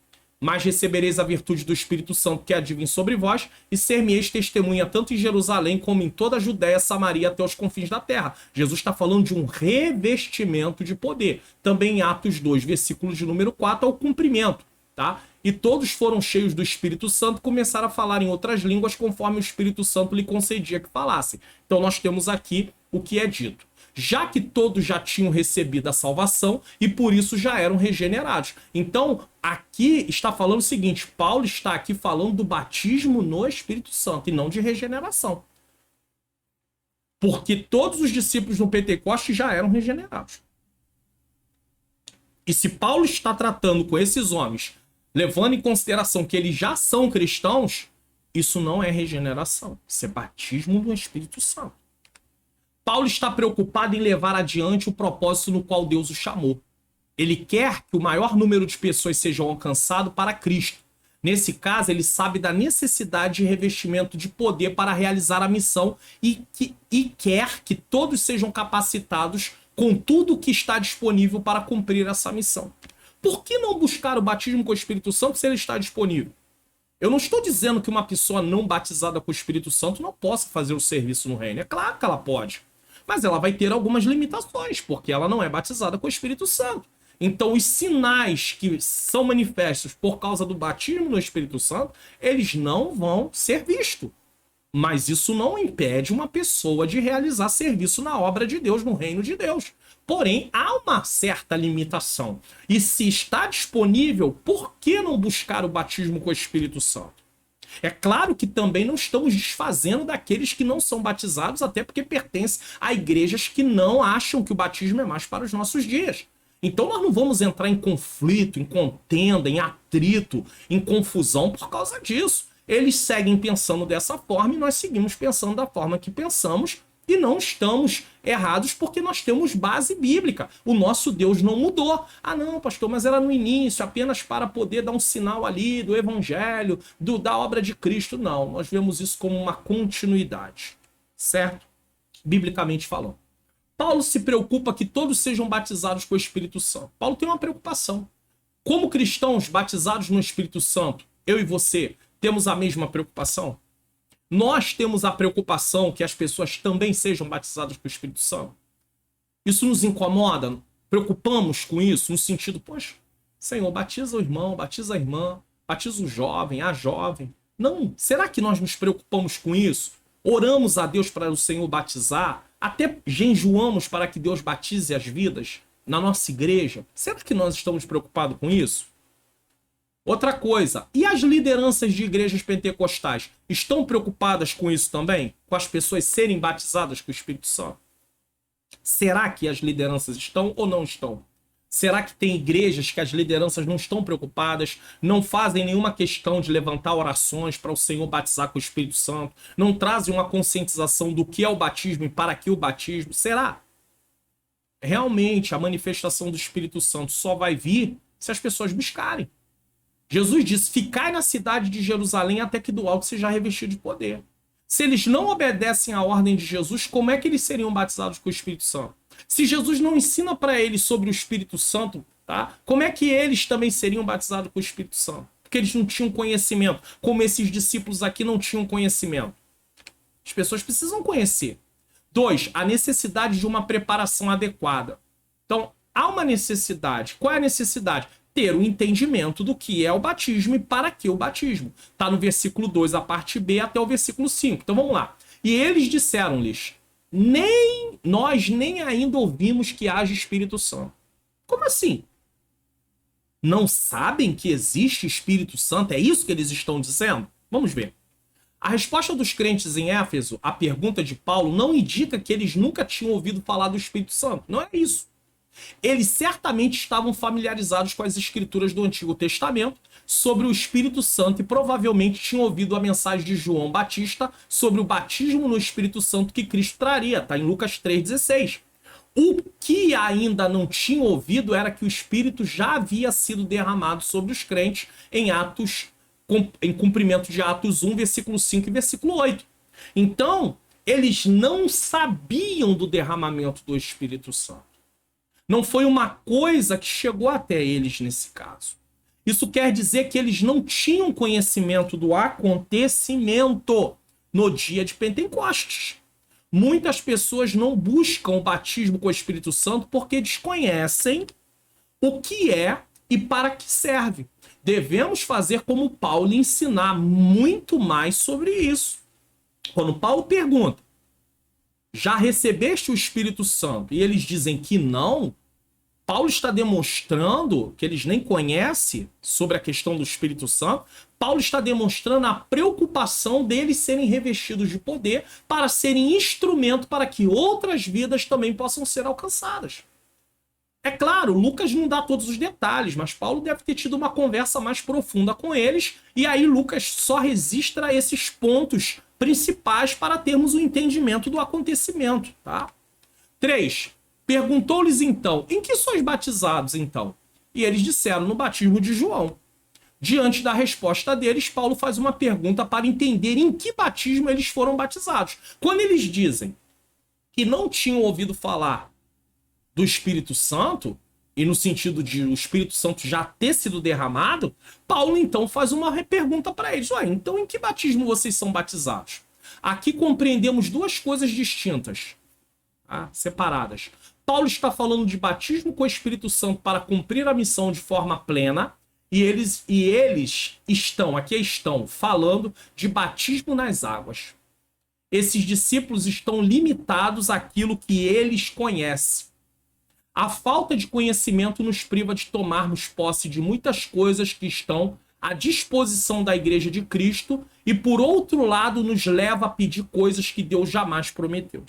mas recebereis a virtude do Espírito Santo que há de vir sobre vós, e ser-me-eis testemunha tanto em Jerusalém como em toda a Judéia, Samaria, até os confins da terra. Jesus está falando de um revestimento de poder. Também em Atos 2, versículo de número 4, ao cumprimento. Tá? E todos foram cheios do Espírito Santo e começaram a falar em outras línguas conforme o Espírito Santo lhe concedia que falassem. Então nós temos aqui o que é dito. Já que todos já tinham recebido a salvação e por isso já eram regenerados. Então aqui está falando o seguinte: Paulo está aqui falando do batismo no Espírito Santo e não de regeneração. Porque todos os discípulos no Pentecoste já eram regenerados. E se Paulo está tratando com esses homens, levando em consideração que eles já são cristãos, isso não é regeneração. Isso é batismo no Espírito Santo. Paulo está preocupado em levar adiante o propósito no qual Deus o chamou. Ele quer que o maior número de pessoas sejam alcançado para Cristo. Nesse caso, ele sabe da necessidade de revestimento de poder para realizar a missão e quer que todos sejam capacitados com tudo o que está disponível para cumprir essa missão. Por que não buscar o batismo com o Espírito Santo se ele está disponível? Eu não estou dizendo que uma pessoa não batizada com o Espírito Santo não possa fazer o serviço no reino. É claro que ela pode. Mas ela vai ter algumas limitações, porque ela não é batizada com o Espírito Santo. Então, os sinais que são manifestos por causa do batismo no Espírito Santo, eles não vão ser vistos. Mas isso não impede uma pessoa de realizar serviço na obra de Deus, no reino de Deus. Porém, há uma certa limitação. E se está disponível, por que não buscar o batismo com o Espírito Santo? É claro que também não estamos desfazendo daqueles que não são batizados, até porque pertencem a igrejas que não acham que o batismo é mais para os nossos dias. Então nós não vamos entrar em conflito, em contenda, em atrito, em confusão por causa disso. Eles seguem pensando dessa forma e nós seguimos pensando da forma que pensamos e não estamos errados porque nós temos base bíblica. O nosso Deus não mudou. Ah não, pastor, mas era no início, apenas para poder dar um sinal ali do evangelho, da obra de Cristo. Não, nós vemos isso como uma continuidade, certo? Biblicamente falando. Paulo se preocupa que todos sejam batizados com o Espírito Santo. Paulo tem uma preocupação. Como cristãos batizados no Espírito Santo, eu e você temos a mesma preocupação? Nós temos a preocupação que as pessoas também sejam batizadas com o Espírito Santo? Isso nos incomoda? Preocupamos com isso? No sentido, poxa, Senhor, batiza o irmão, batiza a irmã, batiza o jovem, a jovem. Não, será que nós nos preocupamos com isso? Oramos a Deus para o Senhor batizar? Até jejuamos para que Deus batize as vidas na nossa igreja? Será que nós estamos preocupados com isso? Outra coisa, e as lideranças de igrejas pentecostais estão preocupadas com isso também? Com as pessoas serem batizadas com o Espírito Santo? Será que as lideranças estão ou não estão? Será que tem igrejas que as lideranças não estão preocupadas, não fazem nenhuma questão de levantar orações para o Senhor batizar com o Espírito Santo, não trazem uma conscientização do que é o batismo e para que o batismo? Será? Realmente a manifestação do Espírito Santo só vai vir se as pessoas buscarem. Jesus disse: ficai na cidade de Jerusalém até que do alto seja revestido de poder. Se eles não obedecem à ordem de Jesus, como é que eles seriam batizados com o Espírito Santo? Se Jesus não ensina para eles sobre o Espírito Santo, tá? Como é que eles também seriam batizados com o Espírito Santo? Porque eles não tinham conhecimento, como esses discípulos aqui não tinham conhecimento. As pessoas precisam conhecer. 2, a necessidade de uma preparação adequada. Então, há uma necessidade. Qual é a necessidade? Ter o entendimento do que é o batismo e para que o batismo. Está no versículo 2, a parte B, até o versículo 5. Então, vamos lá. E eles disseram-lhes: nós nem ainda ouvimos que haja Espírito Santo. Como assim? Não sabem que existe Espírito Santo? É isso que eles estão dizendo? Vamos ver. A resposta dos crentes em Éfeso à pergunta de Paulo não indica que eles nunca tinham ouvido falar do Espírito Santo. Não é isso. Eles certamente estavam familiarizados com as escrituras do Antigo Testamento sobre o Espírito Santo e provavelmente tinham ouvido a mensagem de João Batista sobre o batismo no Espírito Santo que Cristo traria. Está em Lucas 3,16. O que ainda não tinham ouvido era que o Espírito já havia sido derramado sobre os crentes em cumprimento de Atos 1, versículo 5 e versículo 8. Então, eles não sabiam do derramamento do Espírito Santo. Não foi uma coisa que chegou até eles nesse caso. Isso quer dizer que eles não tinham conhecimento do acontecimento no dia de Pentecostes. Muitas pessoas não buscam o batismo com o Espírito Santo porque desconhecem o que é e para que serve. Devemos fazer como Paulo e ensinar muito mais sobre isso. Quando Paulo pergunta: já recebeste o Espírito Santo? E eles dizem que não. Paulo está demonstrando que eles nem conhecem sobre a questão do Espírito Santo. Paulo está demonstrando a preocupação deles serem revestidos de poder para serem instrumento para que outras vidas também possam ser alcançadas. É claro, Lucas não dá todos os detalhes, mas Paulo deve ter tido uma conversa mais profunda com eles, e aí Lucas só registra esses pontos principais para termos o entendimento do acontecimento, tá? 3. Perguntou-lhes então: em que sois batizados então? E eles disseram: no batismo de João. Diante da resposta deles, Paulo faz uma pergunta para entender em que batismo eles foram batizados. Quando eles dizem que não tinham ouvido falar do Espírito Santo, e no sentido de o Espírito Santo já ter sido derramado, Paulo então faz uma pergunta para eles: ué, então em que batismo vocês são batizados? Aqui compreendemos duas coisas distintas, tá? Separadas. Paulo está falando de batismo com o Espírito Santo para cumprir a missão de forma plena, e eles estão falando de batismo nas águas. Esses discípulos estão limitados àquilo que eles conhecem. A falta de conhecimento nos priva de tomarmos posse de muitas coisas que estão à disposição da Igreja de Cristo e, por outro lado, nos leva a pedir coisas que Deus jamais prometeu.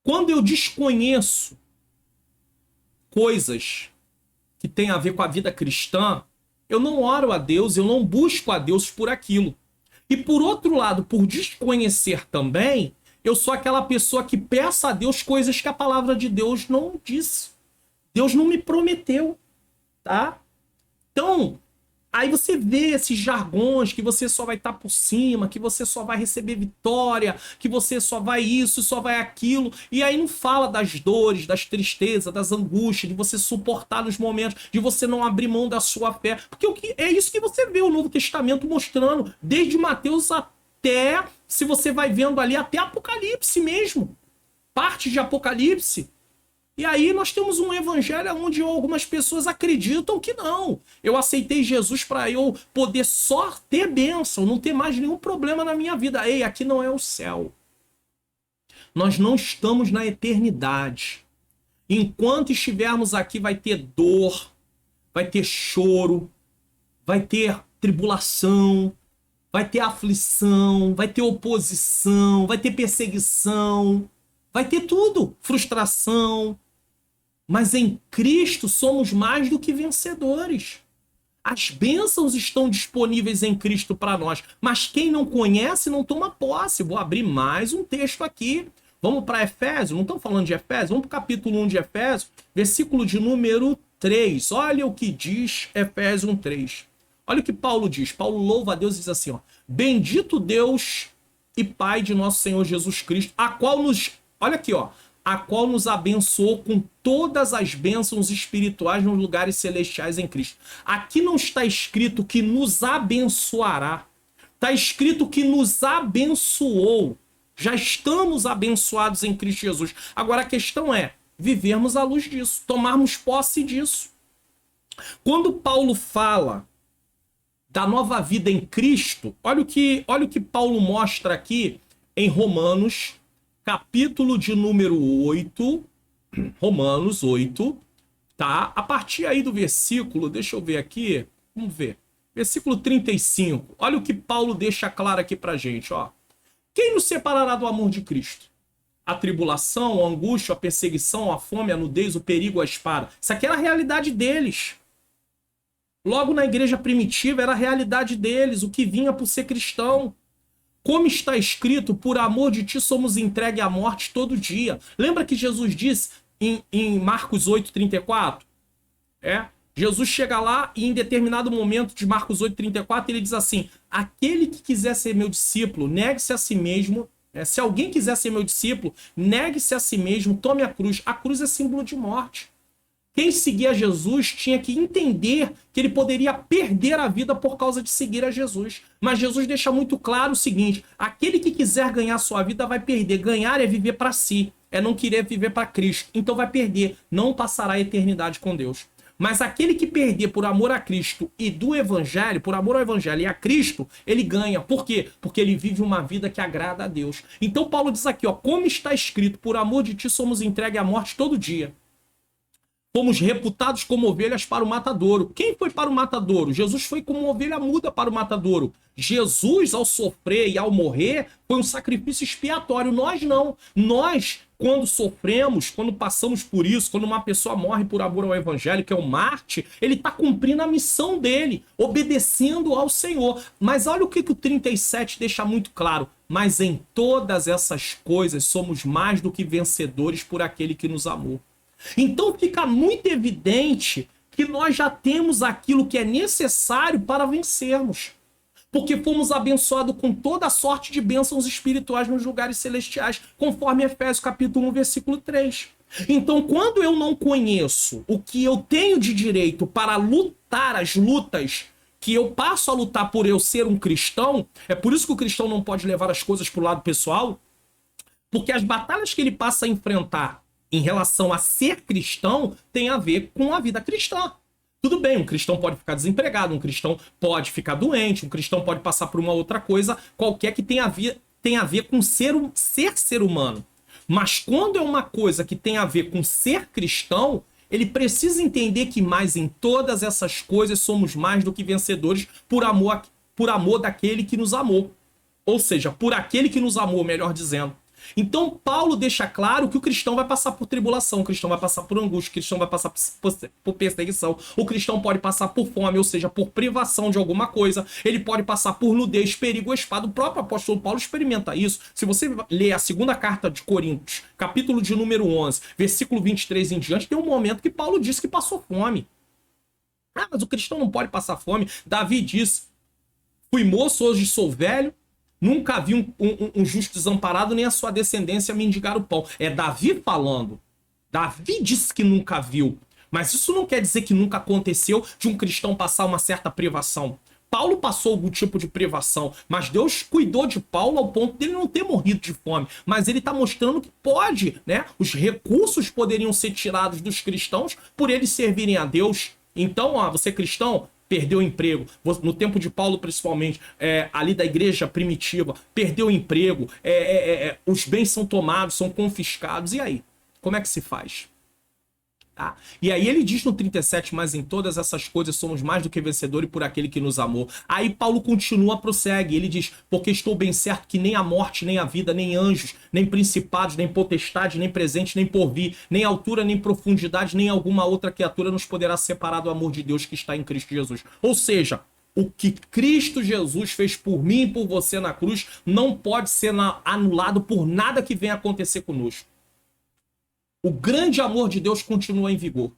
Quando eu desconheço coisas que têm a ver com a vida cristã, eu não oro a Deus, eu não busco a Deus por aquilo. E, por outro lado, por desconhecer também, eu sou aquela pessoa que peça a Deus coisas que a palavra de Deus não disse. Deus não me prometeu, tá? Então, aí você vê esses jargões que você só vai estar por cima, que você só vai receber vitória, que você só vai isso, só vai aquilo. E aí não fala das dores, das tristezas, das angústias, de você suportar nos momentos, de você não abrir mão da sua fé. Porque é isso que você vê o Novo Testamento mostrando, desde Mateus até, se você vai vendo ali, até Apocalipse mesmo. Parte de Apocalipse. E aí nós temos um evangelho onde algumas pessoas acreditam que não. Eu aceitei Jesus para eu poder só ter bênção, não ter mais nenhum problema na minha vida. Ei, aqui não é o céu. Nós não estamos na eternidade. Enquanto estivermos aqui, vai ter dor, vai ter choro, vai ter tribulação, vai ter aflição, vai ter oposição, vai ter perseguição, vai ter tudo, frustração. Mas em Cristo somos mais do que vencedores. As bênçãos estão disponíveis em Cristo para nós, mas quem não conhece não toma posse. Vou abrir mais um texto aqui. Vamos para Efésios, não estamos falando de Efésios, vamos para o capítulo 1 de Efésios, versículo de número 3. Olha o que diz Efésios 1:3. Olha o que Paulo diz. Paulo louva a Deus e diz assim, ó: bendito Deus e Pai de nosso Senhor Jesus Cristo, a qual nos... Olha aqui, ó. A qual nos abençoou com todas as bênçãos espirituais nos lugares celestiais em Cristo. Aqui não está escrito que nos abençoará. Está escrito que nos abençoou. Já estamos abençoados em Cristo Jesus. Agora a questão é vivermos à luz disso, tomarmos posse disso. Quando Paulo fala da nova vida em Cristo, olha o que Paulo mostra aqui em Romanos, capítulo de número 8, Romanos 8, tá? A partir aí do versículo, deixa eu ver aqui, vamos ver, versículo 35, olha o que Paulo deixa claro aqui pra gente, ó. Quem nos separará do amor de Cristo? A tribulação, a angústia, a perseguição, a fome, a nudez, o perigo, a espada. Isso aqui era a realidade deles. Logo na igreja primitiva era a realidade deles, o que vinha por ser cristão. Como está escrito, por amor de ti somos entregues à morte todo dia. Lembra que Jesus disse em Marcos 8:34? Jesus chega lá e em determinado momento de Marcos 8:34 ele diz assim: aquele que quiser ser meu discípulo, negue-se a si mesmo. Se alguém quiser ser meu discípulo, negue-se a si mesmo, tome a cruz. A cruz é símbolo de morte. Quem seguia Jesus tinha que entender que ele poderia perder a vida por causa de seguir a Jesus. Mas Jesus deixa muito claro o seguinte: aquele que quiser ganhar sua vida vai perder. Ganhar é viver para si, é não querer viver para Cristo. Então vai perder, não passará a eternidade com Deus. Mas aquele que perder por amor a Cristo e do Evangelho, por amor ao Evangelho e a Cristo, ele ganha. Por quê? Porque ele vive uma vida que agrada a Deus. Então Paulo diz aqui, ó, como está escrito, por amor de ti somos entregues à morte todo dia. Fomos reputados como ovelhas para o matadouro. Quem foi para o matadouro? Jesus foi como uma ovelha muda para o matadouro. Jesus, ao sofrer e ao morrer, foi um sacrifício expiatório. Nós não. Nós, quando sofremos, quando passamos por isso, quando uma pessoa morre por amor ao Evangelho, que é o mártir, ele está cumprindo a missão dele, obedecendo ao Senhor. Mas olha o que o 37 deixa muito claro. Mas em todas essas coisas somos mais do que vencedores por aquele que nos amou. Então fica muito evidente que nós já temos aquilo que é necessário para vencermos. Porque fomos abençoados com toda a sorte de bênçãos espirituais nos lugares celestiais, conforme Efésios capítulo 1, versículo 3. Então, quando eu não conheço o que eu tenho de direito para lutar as lutas que eu passo a lutar por eu ser um cristão, é por isso que o cristão não pode levar as coisas para o lado pessoal, porque as batalhas que ele passa a enfrentar em relação a ser cristão, tem a ver com a vida cristã. Tudo bem, um cristão pode ficar desempregado, um cristão pode ficar doente, um cristão pode passar por uma outra coisa qualquer que tenha a ver com ser humano. Mas quando é uma coisa que tem a ver com ser cristão, ele precisa entender que mais em todas essas coisas somos mais do que vencedores por amor daquele que nos amou. Ou seja, por aquele que nos amou, melhor dizendo. Então Paulo deixa claro que o cristão vai passar por tribulação, o cristão vai passar por angústia, o cristão vai passar por perseguição, o cristão pode passar por fome, ou seja, por privação de alguma coisa, ele pode passar por nudez, perigo, espada. O próprio apóstolo Paulo experimenta isso. Se você ler a segunda carta de Coríntios, capítulo de número 11, versículo 23 em diante, tem um momento que Paulo disse que passou fome. Mas o cristão não pode passar fome. Davi disse: fui moço, hoje sou velho, nunca vi um justo desamparado, nem a sua descendência mendigar o pão. É Davi falando. Davi disse que nunca viu. Mas isso não quer dizer que nunca aconteceu de um cristão passar uma certa privação. Paulo passou algum tipo de privação, mas Deus cuidou de Paulo ao ponto dele não ter morrido de fome. Mas ele está mostrando que pode, né? Os recursos poderiam ser tirados dos cristãos por eles servirem a Deus. Então, você cristão, perdeu o emprego, no tempo de Paulo principalmente, ali da igreja primitiva, perdeu o emprego, os bens são tomados, são confiscados, e aí? Como é que se faz? Tá? E aí ele diz no 37, mas em todas essas coisas somos mais do que vencedores por aquele que nos amou. Aí Paulo continua, prossegue, ele diz, porque estou bem certo que nem a morte, nem a vida, nem anjos, nem principados, nem potestades, nem presente, nem porvir, nem altura, nem profundidade, nem alguma outra criatura nos poderá separar do amor de Deus que está em Cristo Jesus. Ou seja, o que Cristo Jesus fez por mim e por você na cruz não pode ser anulado por nada que venha acontecer conosco. O grande amor de Deus continua em vigor.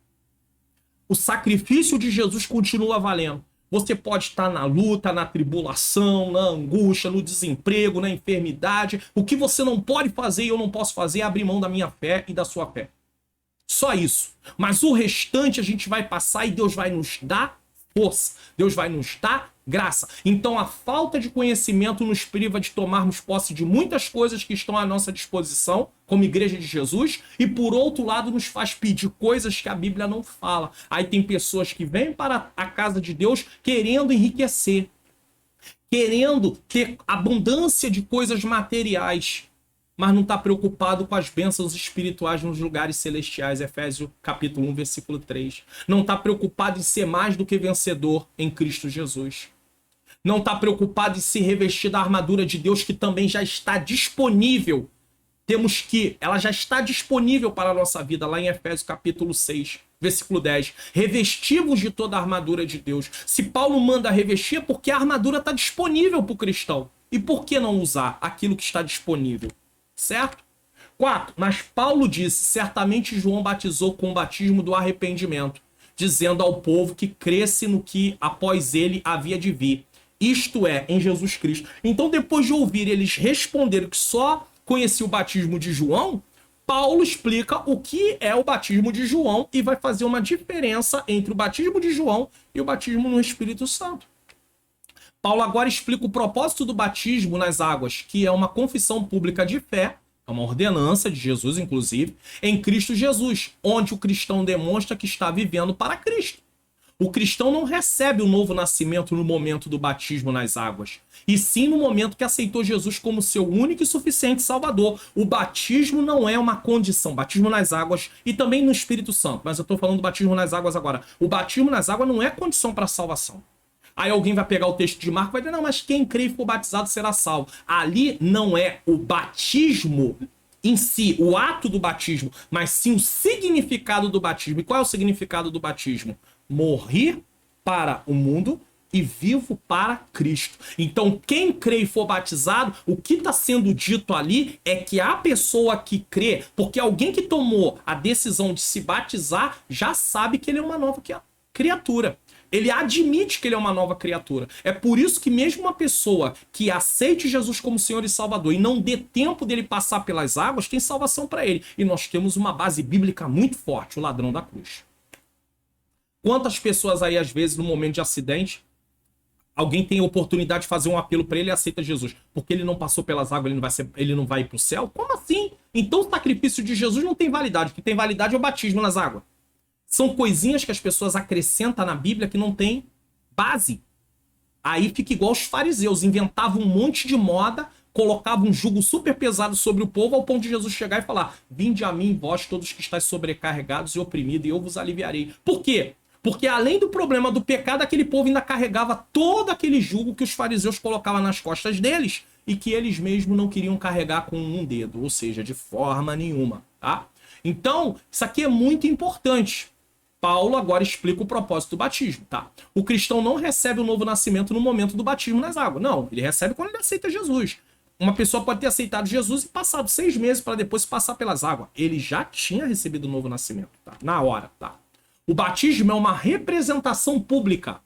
O sacrifício de Jesus continua valendo. Você pode estar na luta, na tribulação, na angústia, no desemprego, na enfermidade. O que você não pode fazer e eu não posso fazer é abrir mão da minha fé e da sua fé. Só isso. Mas o restante a gente vai passar e Deus vai nos dar força. Deus vai nos dar graça. Então a falta de conhecimento nos priva de tomarmos posse de muitas coisas que estão à nossa disposição, como igreja de Jesus, e por outro lado nos faz pedir coisas que a Bíblia não fala. Aí tem pessoas que vêm para a casa de Deus querendo enriquecer, querendo ter abundância de coisas materiais, mas não está preocupado com as bênçãos espirituais nos lugares celestiais. Efésios capítulo 1, versículo 3. Não está preocupado em ser mais do que vencedor em Cristo Jesus. Não está preocupado em se revestir da armadura de Deus, que também já está disponível. Ela já está disponível para a nossa vida, lá em Efésios capítulo 6, versículo 10. Revestivos de toda a armadura de Deus. Se Paulo manda revestir, é porque a armadura está disponível para o cristão. E por que não usar aquilo que está disponível? Certo? 4. Mas Paulo disse, certamente João batizou com o batismo do arrependimento, dizendo ao povo que cresce no que após ele havia de vir, isto é, em Jesus Cristo. Então, depois de ouvir eles responderam que só conhecia o batismo de João, Paulo explica o que é o batismo de João e vai fazer uma diferença entre o batismo de João e o batismo no Espírito Santo. Paulo agora explica o propósito do batismo nas águas, que é uma confissão pública de fé, é uma ordenança de Jesus, inclusive, em Cristo Jesus, onde o cristão demonstra que está vivendo para Cristo. O cristão não recebe o novo nascimento no momento do batismo nas águas, e sim no momento que aceitou Jesus como seu único e suficiente Salvador. O batismo não é uma condição, batismo nas águas e também no Espírito Santo, mas eu estou falando do batismo nas águas agora. O batismo nas águas não é condição para a salvação. Aí alguém vai pegar o texto de Marcos e vai dizer, não, mas quem crê e for batizado será salvo. Ali não é o batismo em si, o ato do batismo, mas sim o significado do batismo. E qual é o significado do batismo? Morrer para o mundo e vivo para Cristo. Então, quem crê e for batizado, o que está sendo dito ali é que a pessoa que crê, porque alguém que tomou a decisão de se batizar já sabe que ele é uma nova criatura. Ele admite que ele é uma nova criatura. É por isso que mesmo uma pessoa que aceite Jesus como Senhor e Salvador e não dê tempo dele passar pelas águas, tem salvação para ele. E nós temos uma base bíblica muito forte, o ladrão da cruz. Quantas pessoas aí, às vezes, no momento de acidente, alguém tem a oportunidade de fazer um apelo para ele e aceita Jesus? Porque ele não passou pelas águas, ele não vai ir para o céu? Como assim? Então o sacrifício de Jesus não tem validade. O que tem validade é o batismo nas águas. São coisinhas que as pessoas acrescentam na Bíblia que não tem base. Aí fica igual os fariseus, inventavam um monte de moda, colocavam um jugo super pesado sobre o povo, ao ponto de Jesus chegar e falar, vinde a mim, vós todos que estáis sobrecarregados e oprimidos, e eu vos aliviarei. Por quê? Porque além do problema do pecado, aquele povo ainda carregava todo aquele jugo que os fariseus colocavam nas costas deles, e que eles mesmos não queriam carregar com um dedo, ou seja, de forma nenhuma, tá? Então, isso aqui é muito importante. Paulo agora explica o propósito do batismo, tá? O cristão não recebe o novo nascimento no momento do batismo nas águas. Não, ele recebe quando ele aceita Jesus. Uma pessoa pode ter aceitado Jesus e passado 6 meses para depois passar pelas águas. Ele já tinha recebido o novo nascimento, tá? Na hora, tá? O batismo é uma representação pública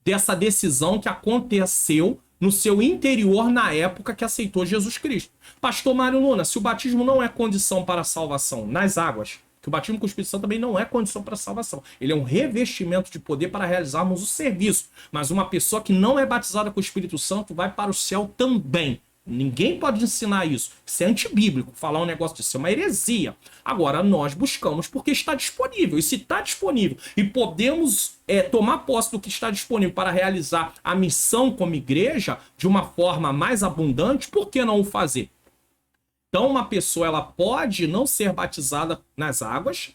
dessa decisão que aconteceu no seu interior na época que aceitou Jesus Cristo. Pastor Mário Luna, se o batismo não é condição para a salvação nas águas, que o batismo com o Espírito Santo também não é condição para a salvação. Ele é um revestimento de poder para realizarmos o serviço. Mas uma pessoa que não é batizada com o Espírito Santo vai para o céu também. Ninguém pode ensinar isso. Isso é antibíblico. Falar um negócio disso é uma heresia. Agora, nós buscamos porque está disponível. E se está disponível e podemos tomar posse do que está disponível para realizar a missão como igreja de uma forma mais abundante, por que não o fazer? Então, uma pessoa ela pode não ser batizada nas águas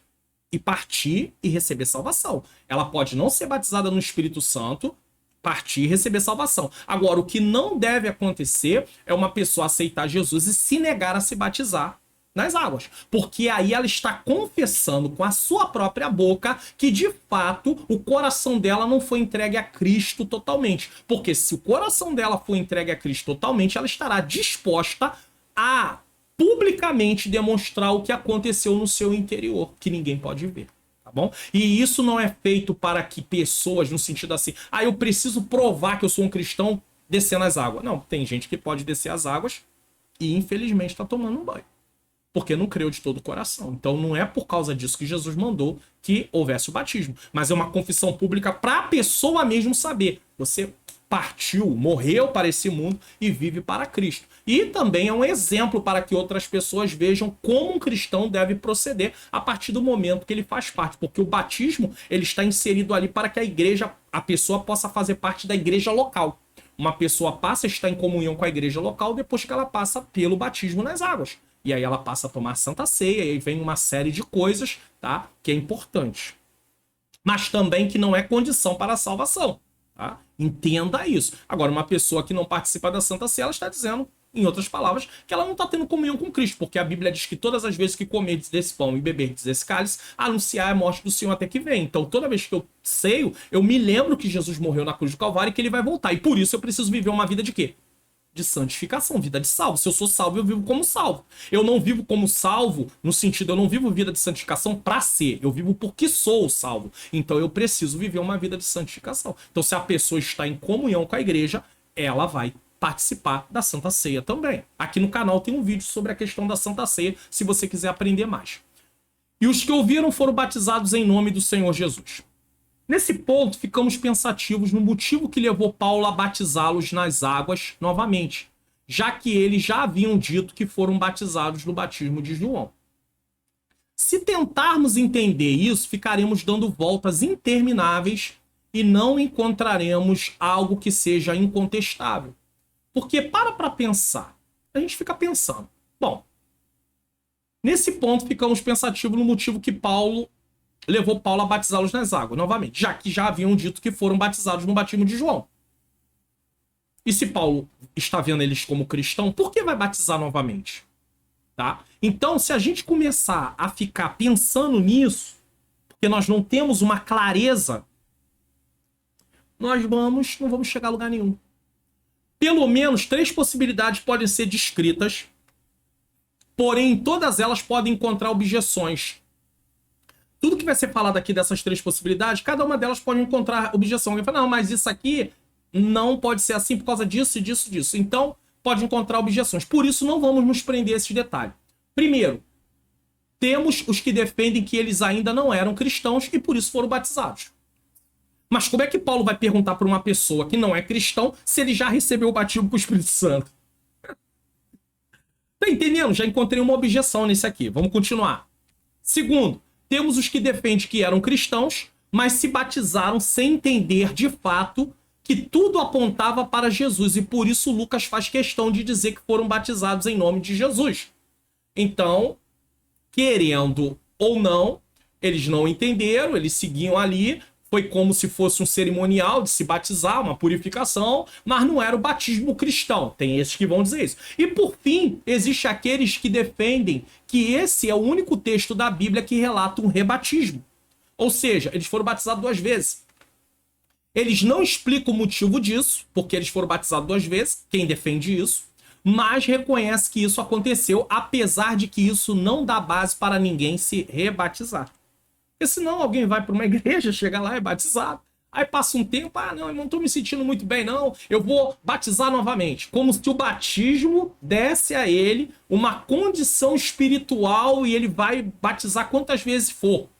e partir e receber salvação. Ela pode não ser batizada no Espírito Santo, partir e receber salvação. Agora, o que não deve acontecer é uma pessoa aceitar Jesus e se negar a se batizar nas águas. Porque aí ela está confessando com a sua própria boca que, de fato, o coração dela não foi entregue a Cristo totalmente. Porque se o coração dela for entregue a Cristo totalmente, ela estará disposta a publicamente demonstrar o que aconteceu no seu interior, que ninguém pode ver. Tá bom? E isso não é feito para que pessoas, no sentido assim, eu preciso provar que eu sou um cristão descendo as águas. Não, tem gente que pode descer as águas e, infelizmente, está tomando um banho. Porque não creu de todo o coração. Então não é por causa disso que Jesus mandou que houvesse o batismo. Mas é uma confissão pública para a pessoa mesmo saber. Você partiu, morreu para esse mundo e vive para Cristo. E também é um exemplo para que outras pessoas vejam como um cristão deve proceder a partir do momento que ele faz parte. Porque o batismo, ele está inserido ali para que a pessoa possa fazer parte da igreja local. Uma pessoa passa a estar em comunhão com a igreja local depois que ela passa pelo batismo nas águas. E aí ela passa a tomar Santa Ceia, e aí vem uma série de coisas, tá? Que é importante. Mas também que não é condição para a salvação, tá? Entenda isso. Agora, uma pessoa que não participa da Santa Ceia, ela está dizendo, em outras palavras, que ela não está tendo comunhão com Cristo, porque a Bíblia diz que todas as vezes que comerdes desse pão e beberdes desse cálice, anunciar a morte do Senhor até que vem. Então, toda vez que eu ceio, eu me lembro que Jesus morreu na cruz do Calvário e que ele vai voltar. E por isso eu preciso viver uma vida de quê? De santificação, vida de salvo. Se eu sou salvo, eu vivo como salvo. Eu não vivo como salvo, no sentido, eu não vivo vida de santificação para ser. Eu vivo porque sou salvo. Então eu preciso viver uma vida de santificação. Então se a pessoa está em comunhão com a igreja, ela vai participar da Santa Ceia também. Aqui no canal tem um vídeo sobre a questão da Santa Ceia, se você quiser aprender mais. E os que ouviram foram batizados em nome do Senhor Jesus. Nesse ponto, ficamos pensativos no motivo que levou Paulo a batizá-los nas águas novamente, já que eles já haviam dito que foram batizados no batismo de João. Se tentarmos entender isso, ficaremos dando voltas intermináveis e não encontraremos algo que seja incontestável. Porque para pensar, a gente fica pensando. Bom, nesse ponto ficamos pensativos no motivo que levou Paulo a batizá-los nas águas, novamente, já que já haviam dito que foram batizados no batismo de João. E se Paulo está vendo eles como cristão, por que vai batizar novamente? Tá? Então, se a gente começar a ficar pensando nisso, porque nós não temos uma clareza, nós não vamos chegar a lugar nenhum. Pelo menos 3 possibilidades podem ser descritas, porém todas elas podem encontrar objeções. Tudo que vai ser falado aqui dessas 3 possibilidades, cada uma delas pode encontrar objeção. Alguém fala, não, mas isso aqui não pode ser assim por causa disso, disso, disso. Então, pode encontrar objeções. Por isso, não vamos nos prender a esses detalhes. Primeiro, temos os que defendem que eles ainda não eram cristãos e por isso foram batizados. Mas como é que Paulo vai perguntar para uma pessoa que não é cristão se ele já recebeu o batismo com o Espírito Santo? Tá entendendo? Já encontrei uma objeção nesse aqui. Vamos continuar. Segundo, temos os que defendem que eram cristãos, mas se batizaram sem entender de fato que tudo apontava para Jesus. E por isso Lucas faz questão de dizer que foram batizados em nome de Jesus. Então, querendo ou não, eles não entenderam, eles seguiam ali. Foi como se fosse um cerimonial de se batizar, uma purificação, mas não era o batismo cristão. Tem esses que vão dizer isso. E por fim, existe aqueles que defendem que esse é o único texto da Bíblia que relata um rebatismo. Ou seja, eles foram batizados 2 vezes. Eles não explicam o motivo disso, porque eles foram batizados 2 vezes, quem defende isso, mas reconhece que isso aconteceu, apesar de que isso não dá base para ninguém se rebatizar. Porque senão alguém vai para uma igreja, chega lá e é batizado. Aí passa um tempo, não, eu não estou me sentindo muito bem não, eu vou batizar novamente. Como se o batismo desse a ele uma condição espiritual e ele vai batizar quantas vezes for.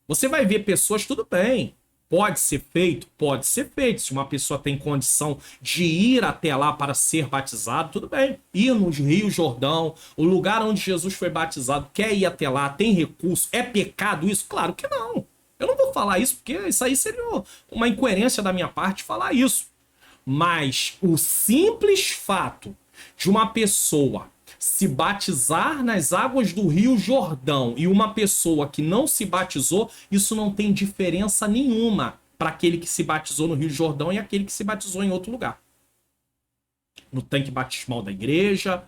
Você vai ver pessoas, tudo bem, pode ser feito? Pode ser feito. Se uma pessoa tem condição de ir até lá para ser batizado, tudo bem. Ir no Rio Jordão, o lugar onde Jesus foi batizado, quer ir até lá, tem recurso, é pecado isso? Claro que não. Eu não vou falar isso, porque isso aí seria uma incoerência da minha parte falar isso. Mas o simples fato de uma pessoa se batizar nas águas do Rio Jordão e uma pessoa que não se batizou, isso não tem diferença nenhuma para aquele que se batizou no Rio Jordão e aquele que se batizou em outro lugar. No tanque batismal da igreja,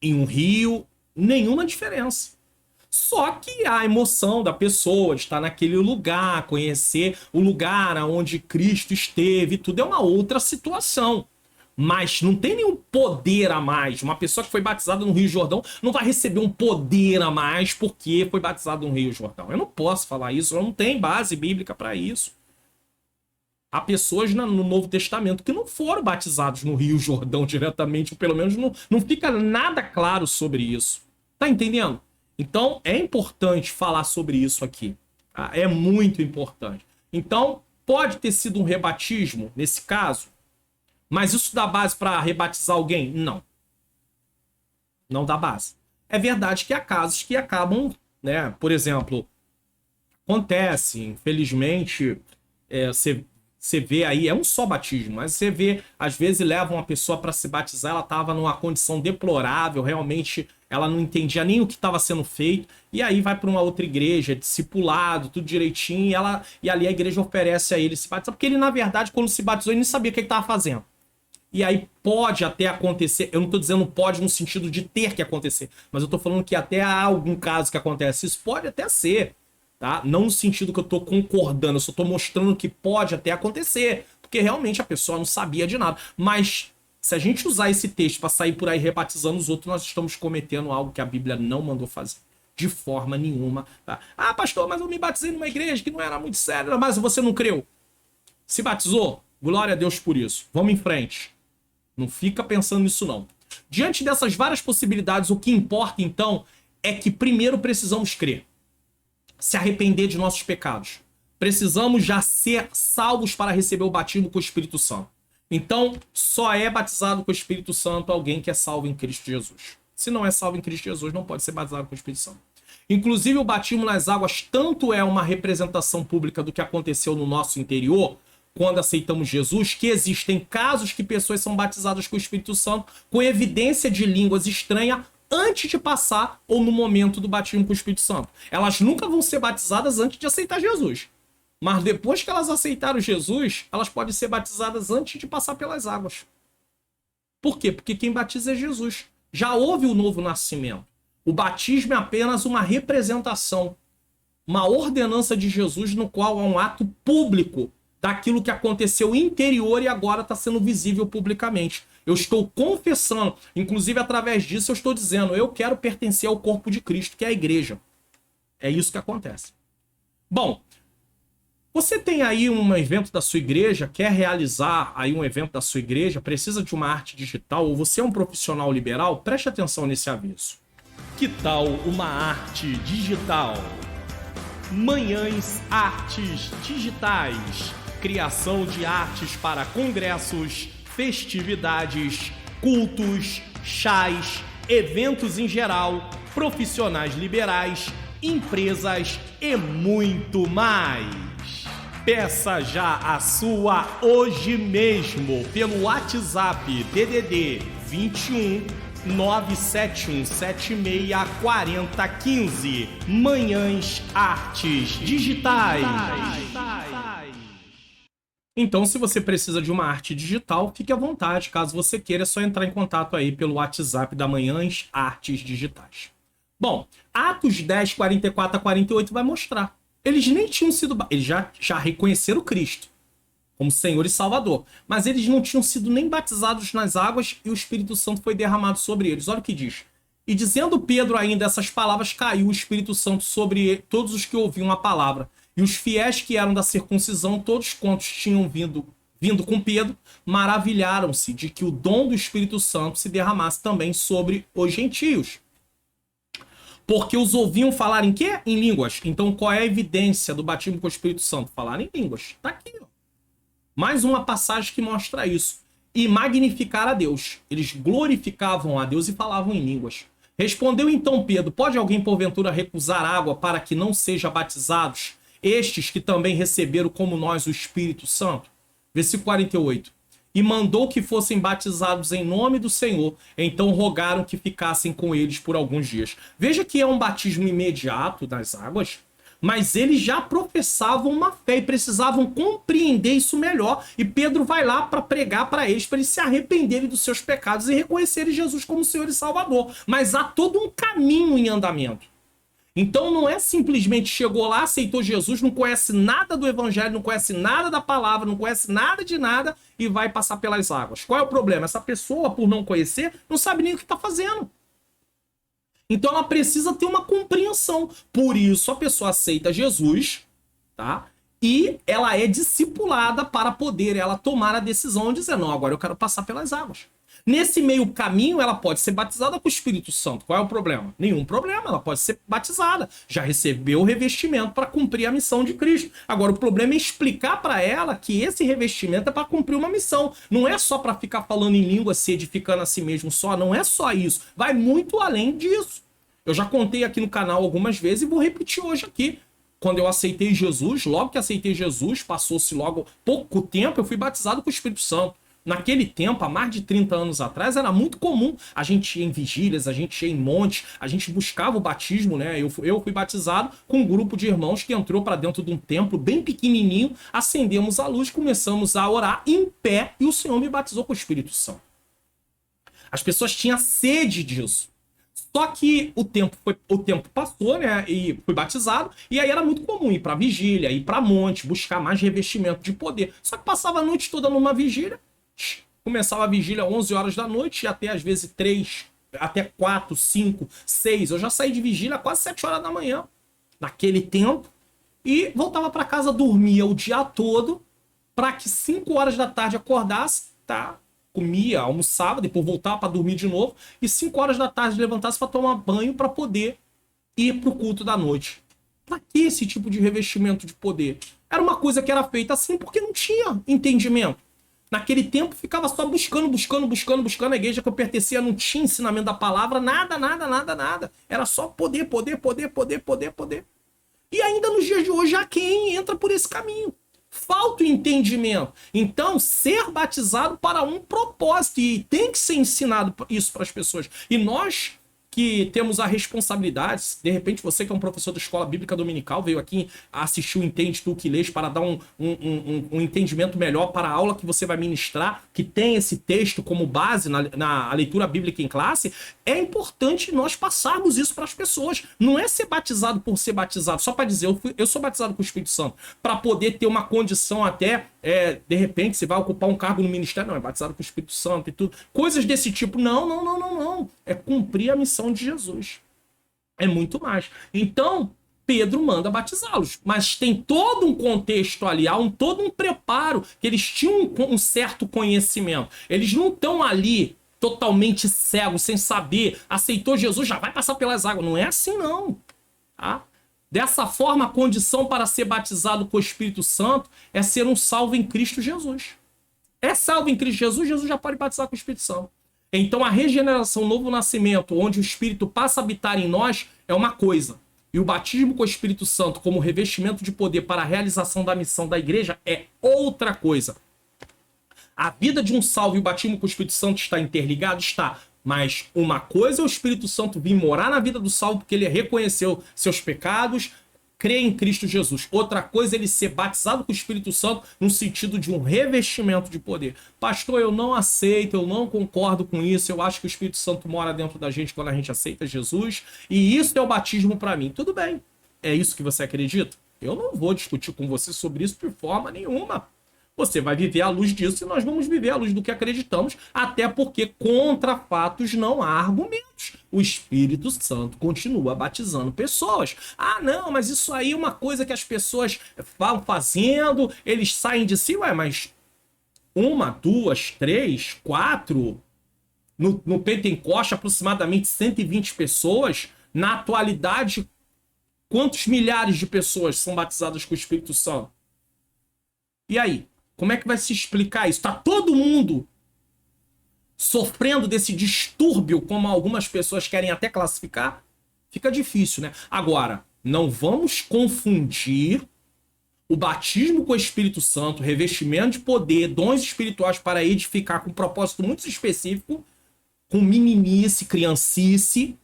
em um rio, nenhuma diferença. Só que a emoção da pessoa de estar naquele lugar, conhecer o lugar onde Cristo esteve, tudo é uma outra situação. Mas não tem nenhum poder a mais. Uma pessoa que foi batizada no Rio Jordão não vai receber um poder a mais porque foi batizada no Rio Jordão. Eu não posso falar isso, não tem base bíblica para isso. Há pessoas no Novo Testamento que não foram batizados no Rio Jordão diretamente, ou pelo menos não fica nada claro sobre isso. Tá entendendo? Então, é importante falar sobre isso aqui. Tá? É muito importante. Então, pode ter sido um rebatismo, nesse caso, mas isso dá base para rebatizar alguém? Não. Não dá base. É verdade que há casos que acabam, né? Por exemplo, acontece, infelizmente, você vê aí, é um só batismo, mas você vê, às vezes levam uma pessoa para se batizar, ela estava numa condição deplorável, realmente ela não entendia nem o que estava sendo feito, e aí vai para uma outra igreja, discipulado, tudo direitinho, e ali a igreja oferece a ele se batizar, porque ele, na verdade, quando se batizou, ele nem sabia o que ele estava fazendo. E aí pode até acontecer, eu não estou dizendo pode no sentido de ter que acontecer, mas eu estou falando que até há algum caso que acontece, isso pode até ser. Tá? Não no sentido que eu tô concordando, eu só tô mostrando que pode até acontecer, porque realmente a pessoa não sabia de nada. Mas se a gente usar esse texto para sair por aí rebatizando os outros, nós estamos cometendo algo que a Bíblia não mandou fazer. De forma nenhuma. Tá? Ah, pastor, mas eu me batizei numa igreja que não era muito séria, mas você não creu. Se batizou? Glória a Deus por isso. Vamos em frente. Não fica pensando nisso não. Diante dessas várias possibilidades, o que importa então é que primeiro precisamos crer. Se arrepender de nossos pecados. Precisamos já ser salvos para receber o batismo com o Espírito Santo. Então, só é batizado com o Espírito Santo alguém que é salvo em Cristo Jesus. Se não é salvo em Cristo Jesus, não pode ser batizado com o Espírito Santo. Inclusive, o batismo nas águas tanto é uma representação pública do que aconteceu no nosso interior, quando aceitamos Jesus, que existem casos que pessoas são batizadas com o Espírito Santo com evidência de línguas estranhas antes de passar ou no momento do batismo com o Espírito Santo. Elas nunca vão ser batizadas antes de aceitar Jesus. Mas depois que elas aceitaram Jesus, elas podem ser batizadas antes de passar pelas águas. Por quê? Porque quem batiza é Jesus. Já houve o novo nascimento. O batismo é apenas uma representação, uma ordenança de Jesus no qual há um ato público daquilo que aconteceu interior e agora está sendo visível publicamente. Eu estou confessando, inclusive através disso eu estou dizendo, eu quero pertencer ao corpo de Cristo, que é a igreja. É isso que acontece. Bom, você tem aí um evento da sua igreja, quer realizar aí um evento da sua igreja, precisa de uma arte digital, ou você é um profissional liberal, preste atenção nesse aviso. Que tal uma arte digital? Manhãs Artes Digitais. Criação de artes para congressos, festividades, cultos, chás, eventos em geral, profissionais liberais, empresas e muito mais. Peça já a sua hoje mesmo pelo WhatsApp DDD 21 971764015. Manhãs Artes Digitais. Então, se você precisa de uma arte digital, fique à vontade. Caso você queira, é só entrar em contato aí pelo WhatsApp da Manhãs Artes Digitais. Bom, Atos 10, 44 a 48 vai mostrar. Eles nem tinham sido... Eles já reconheceram Cristo como Senhor e Salvador. Mas eles não tinham sido nem batizados nas águas e o Espírito Santo foi derramado sobre eles. Olha o que diz. E dizendo Pedro ainda essas palavras, caiu o Espírito Santo sobre todos os que ouviam a palavra. E os fiéis que eram da circuncisão, todos quantos tinham vindo com Pedro, maravilharam-se de que o dom do Espírito Santo se derramasse também sobre os gentios. Porque os ouviam falar em quê? Em línguas. Então qual é a evidência do batismo com o Espírito Santo? Falar em línguas. Tá aqui, ó. Mais uma passagem que mostra isso. E magnificar a Deus. Eles glorificavam a Deus e falavam em línguas. Respondeu então Pedro, pode alguém porventura recusar água para que não sejam batizados estes que também receberam como nós o Espírito Santo? Versículo 48. e mandou que fossem batizados em nome do Senhor. Então rogaram que ficassem com eles por alguns dias. Veja que é um batismo imediato das águas, mas eles já professavam uma fé e precisavam compreender isso melhor. E Pedro vai lá para pregar para eles se arrependerem dos seus pecados e reconhecerem Jesus como Senhor e Salvador. Mas há todo um caminho em andamento. Então não é simplesmente chegou lá, aceitou Jesus, não conhece nada do evangelho, não conhece nada da palavra, não conhece nada de nada e vai passar pelas águas. Qual é o problema? Essa pessoa, por não conhecer, não sabe nem o que está fazendo. Então ela precisa ter uma compreensão. Por isso a pessoa aceita Jesus, tá? E ela é discipulada para poder ela tomar a decisão de dizer, não, agora eu quero passar pelas águas. Nesse meio caminho, ela pode ser batizada com o Espírito Santo. Qual é o problema? Nenhum problema, ela pode ser batizada. Já recebeu o revestimento para cumprir a missão de Cristo. Agora, o problema é explicar para ela que esse revestimento é para cumprir uma missão. Não é só para ficar falando em língua, se edificando a si mesmo só. Não é só isso. Vai muito além disso. Eu já contei aqui no canal algumas vezes e vou repetir hoje aqui. Quando eu aceitei Jesus, logo que aceitei Jesus, passou-se logo pouco tempo, eu fui batizado com o Espírito Santo. Naquele tempo, há mais de 30 anos atrás, era muito comum a gente ir em vigílias, a gente ia em montes, a gente buscava o batismo, né? Eu fui batizado com um grupo de irmãos que entrou para dentro de um templo bem pequenininho, acendemos a luz, começamos a orar em pé e o Senhor me batizou com o Espírito Santo. As pessoas tinham sede disso. Só que o tempo passou, né? E fui batizado. E aí era muito comum ir para vigília, ir para monte, buscar mais revestimento de poder. Só que passava a noite toda numa vigília. Começava a vigília às 11 horas da noite e até às vezes 3, até 4, 5, 6. Eu já saí de vigília quase 7 horas da manhã. Naquele tempo. E voltava para casa, dormia o dia todo. Para que 5 horas da tarde acordasse, tá? Comia, almoçava, depois voltava para dormir de novo. E 5 horas da tarde levantasse para tomar banho para poder ir para o culto da noite. Para que esse tipo de revestimento de poder? Era uma coisa que era feita assim porque não tinha entendimento. Naquele tempo ficava só buscando. A igreja que eu pertencia não tinha ensinamento da palavra, nada. Era só poder. E ainda nos dias de hoje há quem entra por esse caminho. Falta o entendimento. Então, ser batizado para um propósito. E tem que ser ensinado isso para as pessoas. E nós que temos a responsabilidade, de repente você que é um professor da escola bíblica dominical, veio aqui assistir o Entende Tu Que Lês para dar um entendimento melhor para a aula que você vai ministrar, que tem esse texto como base na leitura bíblica em classe, é importante nós passarmos isso para as pessoas. Não é ser batizado por ser batizado, só para dizer, eu sou batizado com o Espírito Santo, para poder ter uma condição até, de repente, você vai ocupar um cargo no ministério, não, é batizado com o Espírito Santo e tudo. Coisas desse tipo, não. É cumprir a missão de Jesus. É muito mais. Então, Pedro manda batizá-los, mas tem todo um contexto ali, há todo um preparo, que eles tinham um certo conhecimento. Eles não estão ali totalmente cegos, sem saber, aceitou Jesus, já vai passar pelas águas. Não é assim, não. Tá? Dessa forma, a condição para ser batizado com o Espírito Santo é ser um salvo em Cristo Jesus. É salvo em Cristo Jesus, Jesus já pode batizar com o Espírito Santo. Então a regeneração, o novo nascimento, onde o Espírito passa a habitar em nós, é uma coisa. E o batismo com o Espírito Santo como revestimento de poder para a realização da missão da igreja é outra coisa. A vida de um salvo e o batismo com o Espírito Santo está interligado? Está. Mas uma coisa é o Espírito Santo vir morar na vida do salvo porque ele reconheceu seus pecados, crê em Cristo Jesus. Outra coisa é ele ser batizado com o Espírito Santo no sentido de um revestimento de poder. Pastor, eu não aceito, eu não concordo com isso, eu acho que o Espírito Santo mora dentro da gente quando a gente aceita Jesus, e isso é o batismo para mim. Tudo bem, é isso que você acredita? Eu não vou discutir com você sobre isso de forma nenhuma. Você vai viver à luz disso e nós vamos viver à luz do que acreditamos, até porque contra fatos não há argumentos. O Espírito Santo continua batizando pessoas. Ah, não, mas isso aí é uma coisa que as pessoas vão fazendo, eles saem de si. Ué, mas 1, 2, 3, 4... No Pentecoste, aproximadamente 120 pessoas. Na atualidade, quantos milhares de pessoas são batizadas com o Espírito Santo? E aí? Como é que vai se explicar isso? Tá todo mundo sofrendo desse distúrbio, como algumas pessoas querem até classificar? Fica difícil, né? Agora, não vamos confundir o batismo com o Espírito Santo, revestimento de poder, dons espirituais para edificar com um propósito muito específico, com meninice, criancice,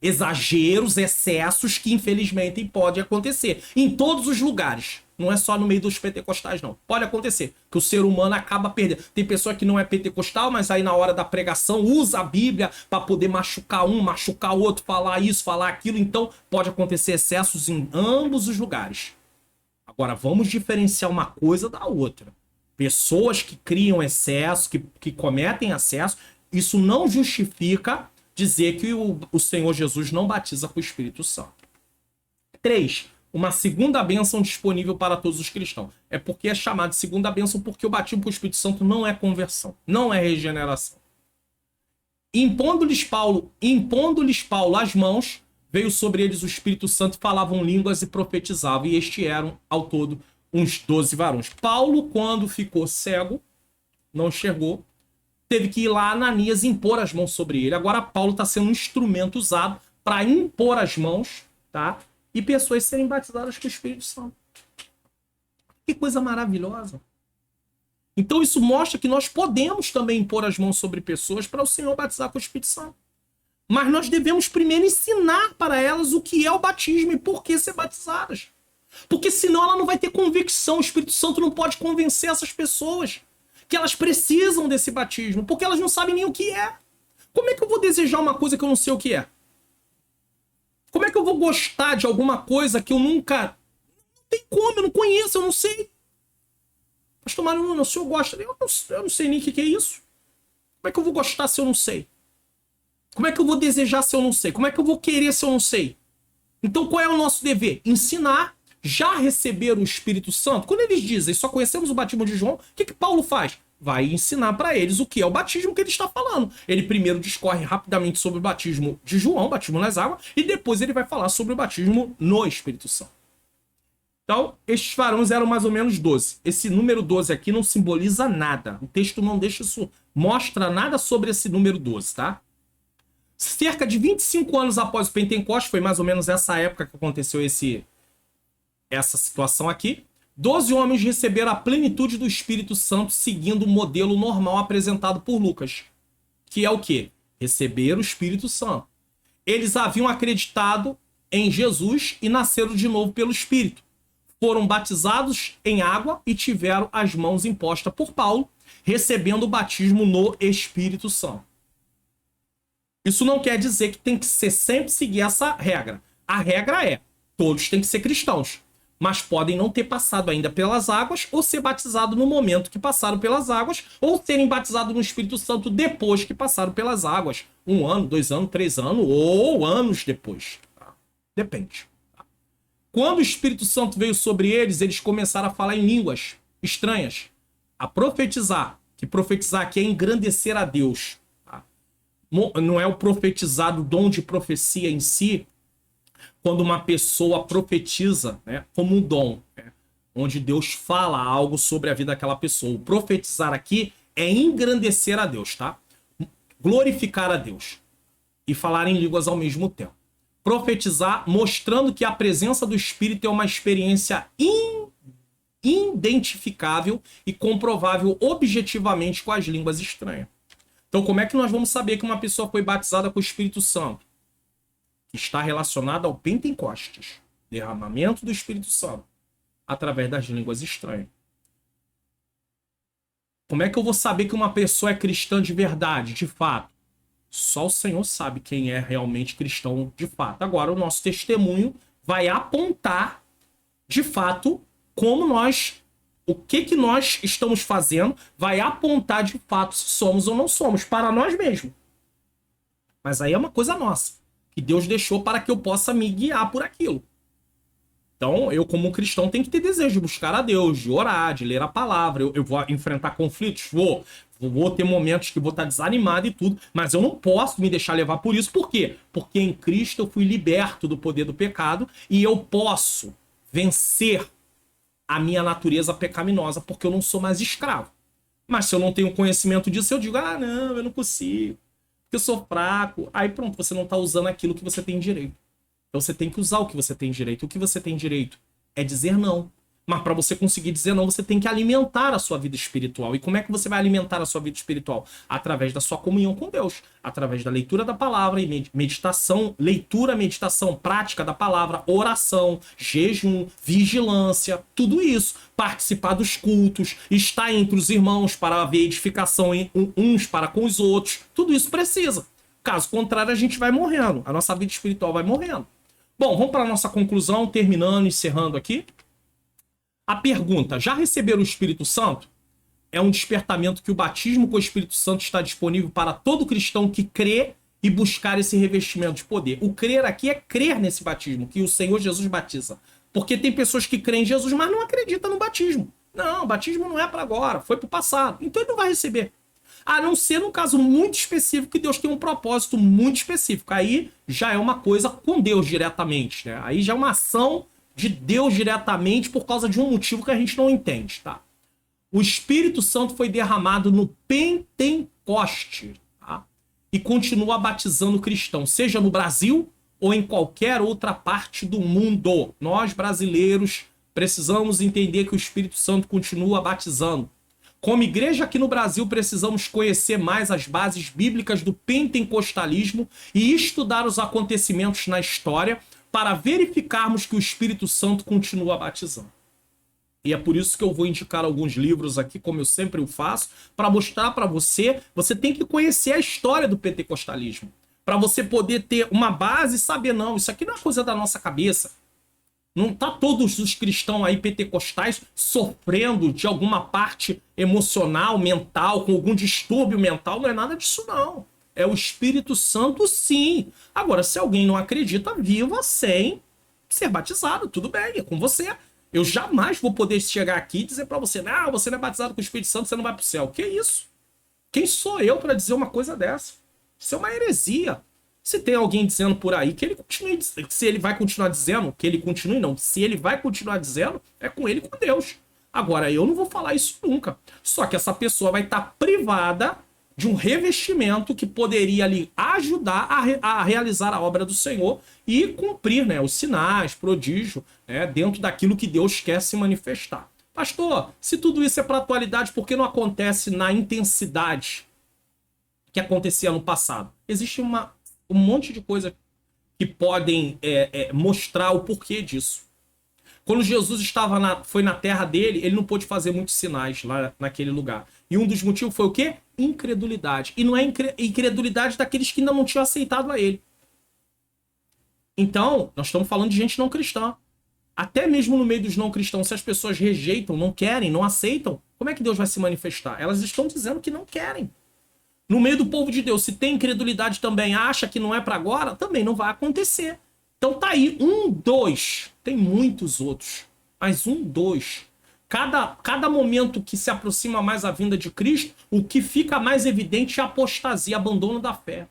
exageros, excessos que infelizmente podem acontecer em todos os lugares. Não é só no meio dos pentecostais, não. Pode acontecer que o ser humano acaba perdendo. Tem pessoa que não é pentecostal, mas aí na hora da pregação usa a Bíblia para poder machucar um, machucar o outro, falar isso, falar aquilo. Então pode acontecer excessos em ambos os lugares. Agora vamos diferenciar uma coisa da outra. Pessoas que criam excesso, que cometem excesso, isso não justifica dizer que o Senhor Jesus não batiza com o Espírito Santo. 3. Uma segunda bênção disponível para todos os cristãos. É porque é chamado de segunda bênção porque o batismo com o Espírito Santo não é conversão, não é regeneração. Impondo-lhes Paulo as mãos, veio sobre eles o Espírito Santo, falavam línguas e profetizavam, e estes eram, ao todo, uns 12 varões. Paulo, quando ficou cego, não enxergou, teve que ir lá a Ananias impor as mãos sobre ele. Agora Paulo está sendo um instrumento usado para impor as mãos, tá? E pessoas serem batizadas com o Espírito Santo. Que coisa maravilhosa. Então isso mostra que nós podemos também impor as mãos sobre pessoas para o Senhor batizar com o Espírito Santo. Mas nós devemos primeiro ensinar para elas o que é o batismo e por que ser batizadas. Porque senão ela não vai ter convicção. O Espírito Santo não pode convencer essas pessoas que elas precisam desse batismo, porque elas não sabem nem o que é. Como é que eu vou desejar uma coisa que eu não sei o que é? Como é que eu vou gostar de alguma coisa que eu nunca... Não tem como, eu não conheço, eu não sei. Pastor Marino, o senhor gosta? Eu não sei nem o que é isso. Como é que eu vou gostar se eu não sei? Como é que eu vou desejar se eu não sei? Como é que eu vou querer se eu não sei? Então qual é o nosso dever? Ensinar, já receber o Espírito Santo. Quando eles dizem, só conhecemos o batismo de João, o que Paulo faz? Vai ensinar para eles o que é o batismo que ele está falando. Ele primeiro discorre rapidamente sobre o batismo de João, batismo nas águas, e depois ele vai falar sobre o batismo no Espírito Santo. Então, estes varões eram mais ou menos 12. Esse número 12 aqui não simboliza nada. O texto não deixa isso, mostra nada sobre esse número 12, tá? Cerca de 25 anos após o Pentecostes, foi mais ou menos essa época que aconteceu essa situação aqui, 12 homens receberam a plenitude do Espírito Santo seguindo o modelo normal apresentado por Lucas. Que é o quê? Receber o Espírito Santo. Eles haviam acreditado em Jesus e nasceram de novo pelo Espírito. Foram batizados em água e tiveram as mãos impostas por Paulo, recebendo o batismo no Espírito Santo. Isso não quer dizer que tem que sempre seguir essa regra. A regra é, todos têm que ser cristãos, mas podem não ter passado ainda pelas águas ou ser batizados no momento que passaram pelas águas ou serem batizados no Espírito Santo depois que passaram pelas águas. 1 ano, 2 anos, 3 anos ou anos depois. Tá? Depende. Tá? Quando o Espírito Santo veio sobre eles, eles começaram a falar em línguas estranhas, a profetizar, que profetizar aqui é engrandecer a Deus. Tá? Não é o profetizado, o dom de profecia em si, quando uma pessoa profetiza, né, como um dom, né, onde Deus fala algo sobre a vida daquela pessoa. O profetizar aqui é engrandecer a Deus, tá? Glorificar a Deus e falar em línguas ao mesmo tempo. Profetizar mostrando que a presença do Espírito é uma experiência identificável e comprovável objetivamente com as línguas estranhas. Então, como é que nós vamos saber que uma pessoa foi batizada com o Espírito Santo? Está relacionado ao Pentecostes, derramamento do Espírito Santo, através das línguas estranhas. Como é que eu vou saber que uma pessoa é cristã de verdade, de fato? Só o Senhor sabe quem é realmente cristão de fato. Agora, o nosso testemunho vai apontar, de fato, como o que nós estamos fazendo, vai apontar de fato se somos ou não somos, para nós mesmos. Mas aí é uma coisa nossa, que Deus deixou para que eu possa me guiar por aquilo. Então, eu como cristão tenho que ter desejo de buscar a Deus, de orar, de ler a palavra. Eu vou enfrentar conflitos? Vou ter momentos que vou estar desanimado e tudo, mas eu não posso me deixar levar por isso. Por quê? Porque em Cristo eu fui liberto do poder do pecado e eu posso vencer a minha natureza pecaminosa, porque eu não sou mais escravo. Mas se eu não tenho conhecimento disso, eu digo, não, eu não consigo, porque eu sou fraco. Aí pronto, você não está usando aquilo que você tem direito. Então você tem que usar o que você tem direito. O que você tem direito é dizer não. Mas para você conseguir dizer não, você tem que alimentar a sua vida espiritual. E como é que você vai alimentar a sua vida espiritual? Através da sua comunhão com Deus, através da leitura da palavra e meditação, leitura, meditação, prática da palavra, oração, jejum, vigilância, tudo isso. Participar dos cultos, estar entre os irmãos para haver edificação uns para com os outros. Tudo isso precisa. Caso contrário, a gente vai morrendo. A nossa vida espiritual vai morrendo. Bom, vamos para a nossa conclusão, terminando, encerrando aqui. A pergunta, já receberam o Espírito Santo? É um despertamento que o batismo com o Espírito Santo está disponível para todo cristão que crê e buscar esse revestimento de poder. O crer aqui é crer nesse batismo, que o Senhor Jesus batiza. Porque tem pessoas que creem em Jesus, mas não acreditam no batismo. Não, o batismo não é para agora, foi para o passado. Então ele não vai receber. A não ser num caso muito específico, que Deus tem um propósito muito específico. Aí já é uma coisa com Deus diretamente, né? Aí já é uma ação de Deus diretamente por causa de um motivo que a gente não entende, tá? O Espírito Santo foi derramado no Pentecoste, tá? E continua batizando cristãos, seja no Brasil ou em qualquer outra parte do mundo. Nós, brasileiros, precisamos entender que o Espírito Santo continua batizando. Como igreja aqui no Brasil, precisamos conhecer mais as bases bíblicas do pentecostalismo e estudar os acontecimentos na história para verificarmos que o Espírito Santo continua batizando. E é por isso que eu vou indicar alguns livros aqui, como eu sempre o faço, para mostrar para você, você tem que conhecer a história do pentecostalismo, para você poder ter uma base e saber, não, isso aqui não é coisa da nossa cabeça. Não tá todos os cristãos aí pentecostais sofrendo de alguma parte emocional, mental, com algum distúrbio mental, não é nada disso não. É o Espírito Santo, sim. Agora, se alguém não acredita, viva sem ser batizado. Tudo bem, é com você. Eu jamais vou poder chegar aqui e dizer pra você, não, você não é batizado com o Espírito Santo, você não vai pro céu. Que isso? Quem sou eu para dizer uma coisa dessa? Isso é uma heresia. Se tem alguém dizendo por aí que ele continue, se ele vai continuar dizendo, que ele continue, não. Se ele vai continuar dizendo, é com ele e com Deus. Agora, eu não vou falar isso nunca. Só que essa pessoa vai estar privada de um revestimento que poderia lhe ajudar a realizar a obra do Senhor e cumprir, né, os sinais, prodígio, né, dentro daquilo que Deus quer se manifestar. Pastor, se tudo isso é para a atualidade, por que não acontece na intensidade que acontecia no passado? Existe um monte de coisa que podem mostrar o porquê disso. Quando Jesus foi na terra dele, ele não pôde fazer muitos sinais lá naquele lugar. E um dos motivos foi o quê? Incredulidade. E não é incredulidade daqueles que ainda não tinham aceitado a ele. Então, nós estamos falando de gente não cristã. Até mesmo no meio dos não cristãos, se as pessoas rejeitam, não querem, não aceitam, como é que Deus vai se manifestar? Elas estão dizendo que não querem. No meio do povo de Deus, se tem incredulidade também, acha que não é para agora, também não vai acontecer. Então tá aí, 1, 2. Tem muitos outros, mas 1, 2. Cada momento que se aproxima mais a vinda de Cristo, o que fica mais evidente é a apostasia, abandono da fé,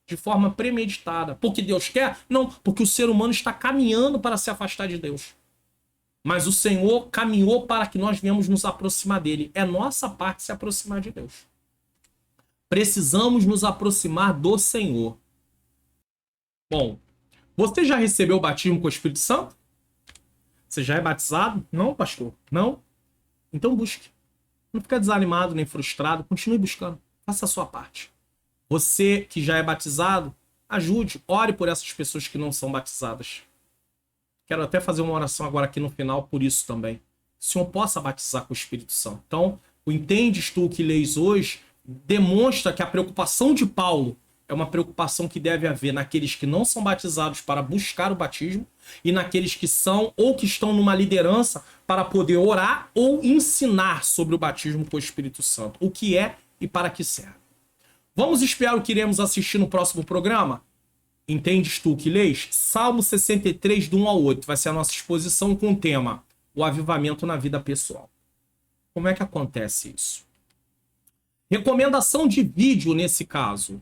de forma premeditada. Porque Deus quer? Não, porque o ser humano está caminhando para se afastar de Deus. Mas o Senhor caminhou para que nós venhamos nos aproximar dele. É nossa parte se aproximar de Deus. Precisamos nos aproximar do Senhor. Bom, você já recebeu o batismo com o Espírito Santo? Você já é batizado? Não, pastor? Não? Então busque. Não fica desanimado nem frustrado. Continue buscando. Faça a sua parte. Você que já é batizado, ajude. Ore por essas pessoas que não são batizadas. Quero até fazer uma oração agora aqui no final por isso também. O Senhor possa batizar com o Espírito Santo. Então, o entendes tu que leis hoje demonstra que a preocupação de Paulo é uma preocupação que deve haver naqueles que não são batizados para buscar o batismo e naqueles que são ou que estão numa liderança para poder orar ou ensinar sobre o batismo com o Espírito Santo. O que é e para que serve. Vamos espiar o que iremos assistir no próximo programa? Entendes tu que leis? Salmo 63, do 1 ao 8. Vai ser a nossa exposição com o tema o avivamento na vida pessoal. Como é que acontece isso? Recomendação de vídeo nesse caso.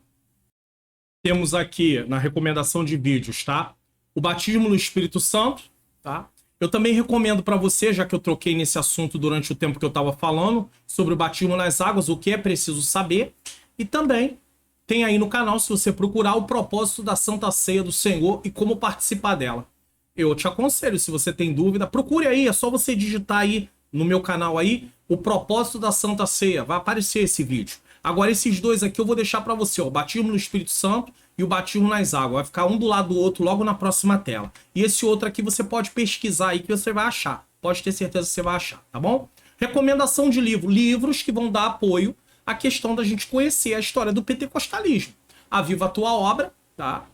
Temos aqui na recomendação de vídeos, tá? O batismo no Espírito Santo, tá? Eu também recomendo para você, já que eu troquei nesse assunto durante o tempo que eu estava falando, sobre o batismo nas águas, o que é preciso saber. E também tem aí no canal, se você procurar, o propósito da Santa Ceia do Senhor e como participar dela. Eu te aconselho, se você tem dúvida, procure aí, é só você digitar aí no meu canal aí, o propósito da Santa Ceia, vai aparecer esse vídeo. Agora esses dois aqui eu vou deixar para você, ó, o batismo no Espírito Santo e o batismo nas águas, vai ficar um do lado do outro logo na próxima tela. E esse outro aqui você pode pesquisar aí que você vai achar, pode ter certeza que você vai achar, tá bom? Recomendação de livro, livros que vão dar apoio à questão da gente conhecer a história do pentecostalismo. A Viva a Tua Obra, tá?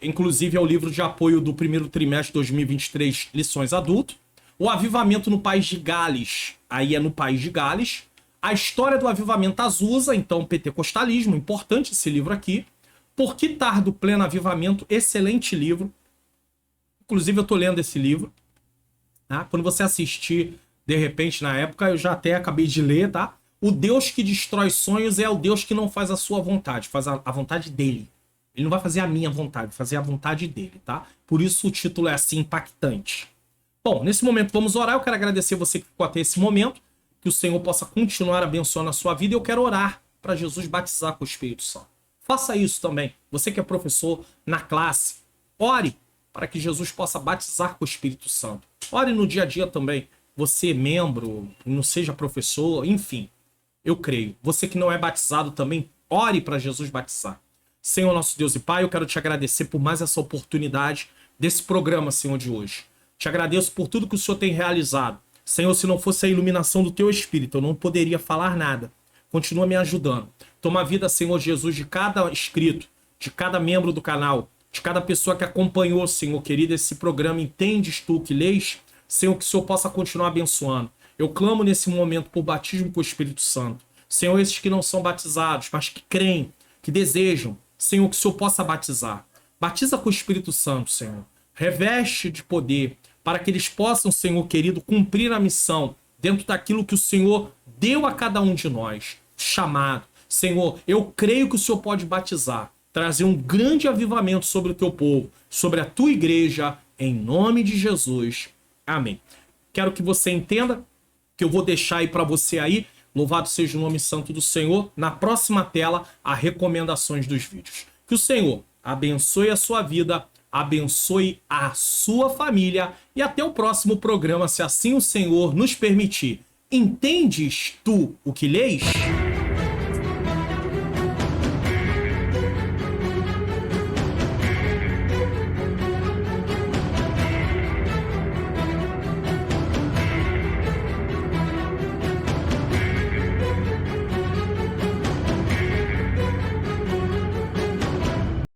Inclusive é o livro de apoio do primeiro trimestre de 2023, Lições Adulto. O Avivamento no País de Gales, aí é no País de Gales. A História do Avivamento Azusa, então Pentecostalismo, importante esse livro aqui. Por que Tardo Pleno Avivamento, excelente livro. Inclusive eu tô lendo esse livro. Tá? Quando você assistir, de repente, na época, eu já até acabei de ler, tá? O Deus que destrói sonhos é o Deus que não faz a sua vontade, faz a vontade dele. Ele não vai fazer a minha vontade, vai fazer a vontade dele, tá? Por isso o título é assim impactante. Bom, nesse momento vamos orar. Eu quero agradecer você que ficou até esse momento, que o Senhor possa continuar abençoando a sua vida. Eu quero orar para Jesus batizar com o Espírito Santo. Faça isso também. Você que é professor na classe, ore para que Jesus possa batizar com o Espírito Santo. Ore no dia a dia também. Você, membro, não seja professor, enfim, eu creio. Você que não é batizado também, ore para Jesus batizar. Senhor, nosso Deus e Pai, eu quero te agradecer por mais essa oportunidade desse programa, Senhor, de hoje. Te agradeço por tudo que o Senhor tem realizado. Senhor, se não fosse a iluminação do Teu Espírito, eu não poderia falar nada. Continua me ajudando. Toma a vida, Senhor Jesus, de cada inscrito, de cada membro do canal, de cada pessoa que acompanhou, Senhor querido, esse programa. Entendes Tu que lês? Senhor, que o Senhor possa continuar abençoando. Eu clamo nesse momento por batismo com o Espírito Santo. Senhor, esses que não são batizados, mas que creem, que desejam, Senhor, que o Senhor possa batizar. Batiza com o Espírito Santo, Senhor. Reveste de poder para que eles possam, Senhor querido, cumprir a missão dentro daquilo que o Senhor deu a cada um de nós. Chamado. Senhor, eu creio que o Senhor pode batizar, trazer um grande avivamento sobre o Teu povo, sobre a Tua igreja, em nome de Jesus. Amém. Quero que você entenda que eu vou deixar aí para você aí, louvado seja o nome santo do Senhor, na próxima tela, as recomendações dos vídeos. Que o Senhor abençoe a sua vida, abençoe a sua família e até o próximo programa, se assim o Senhor nos permitir. Entendes tu o que lês?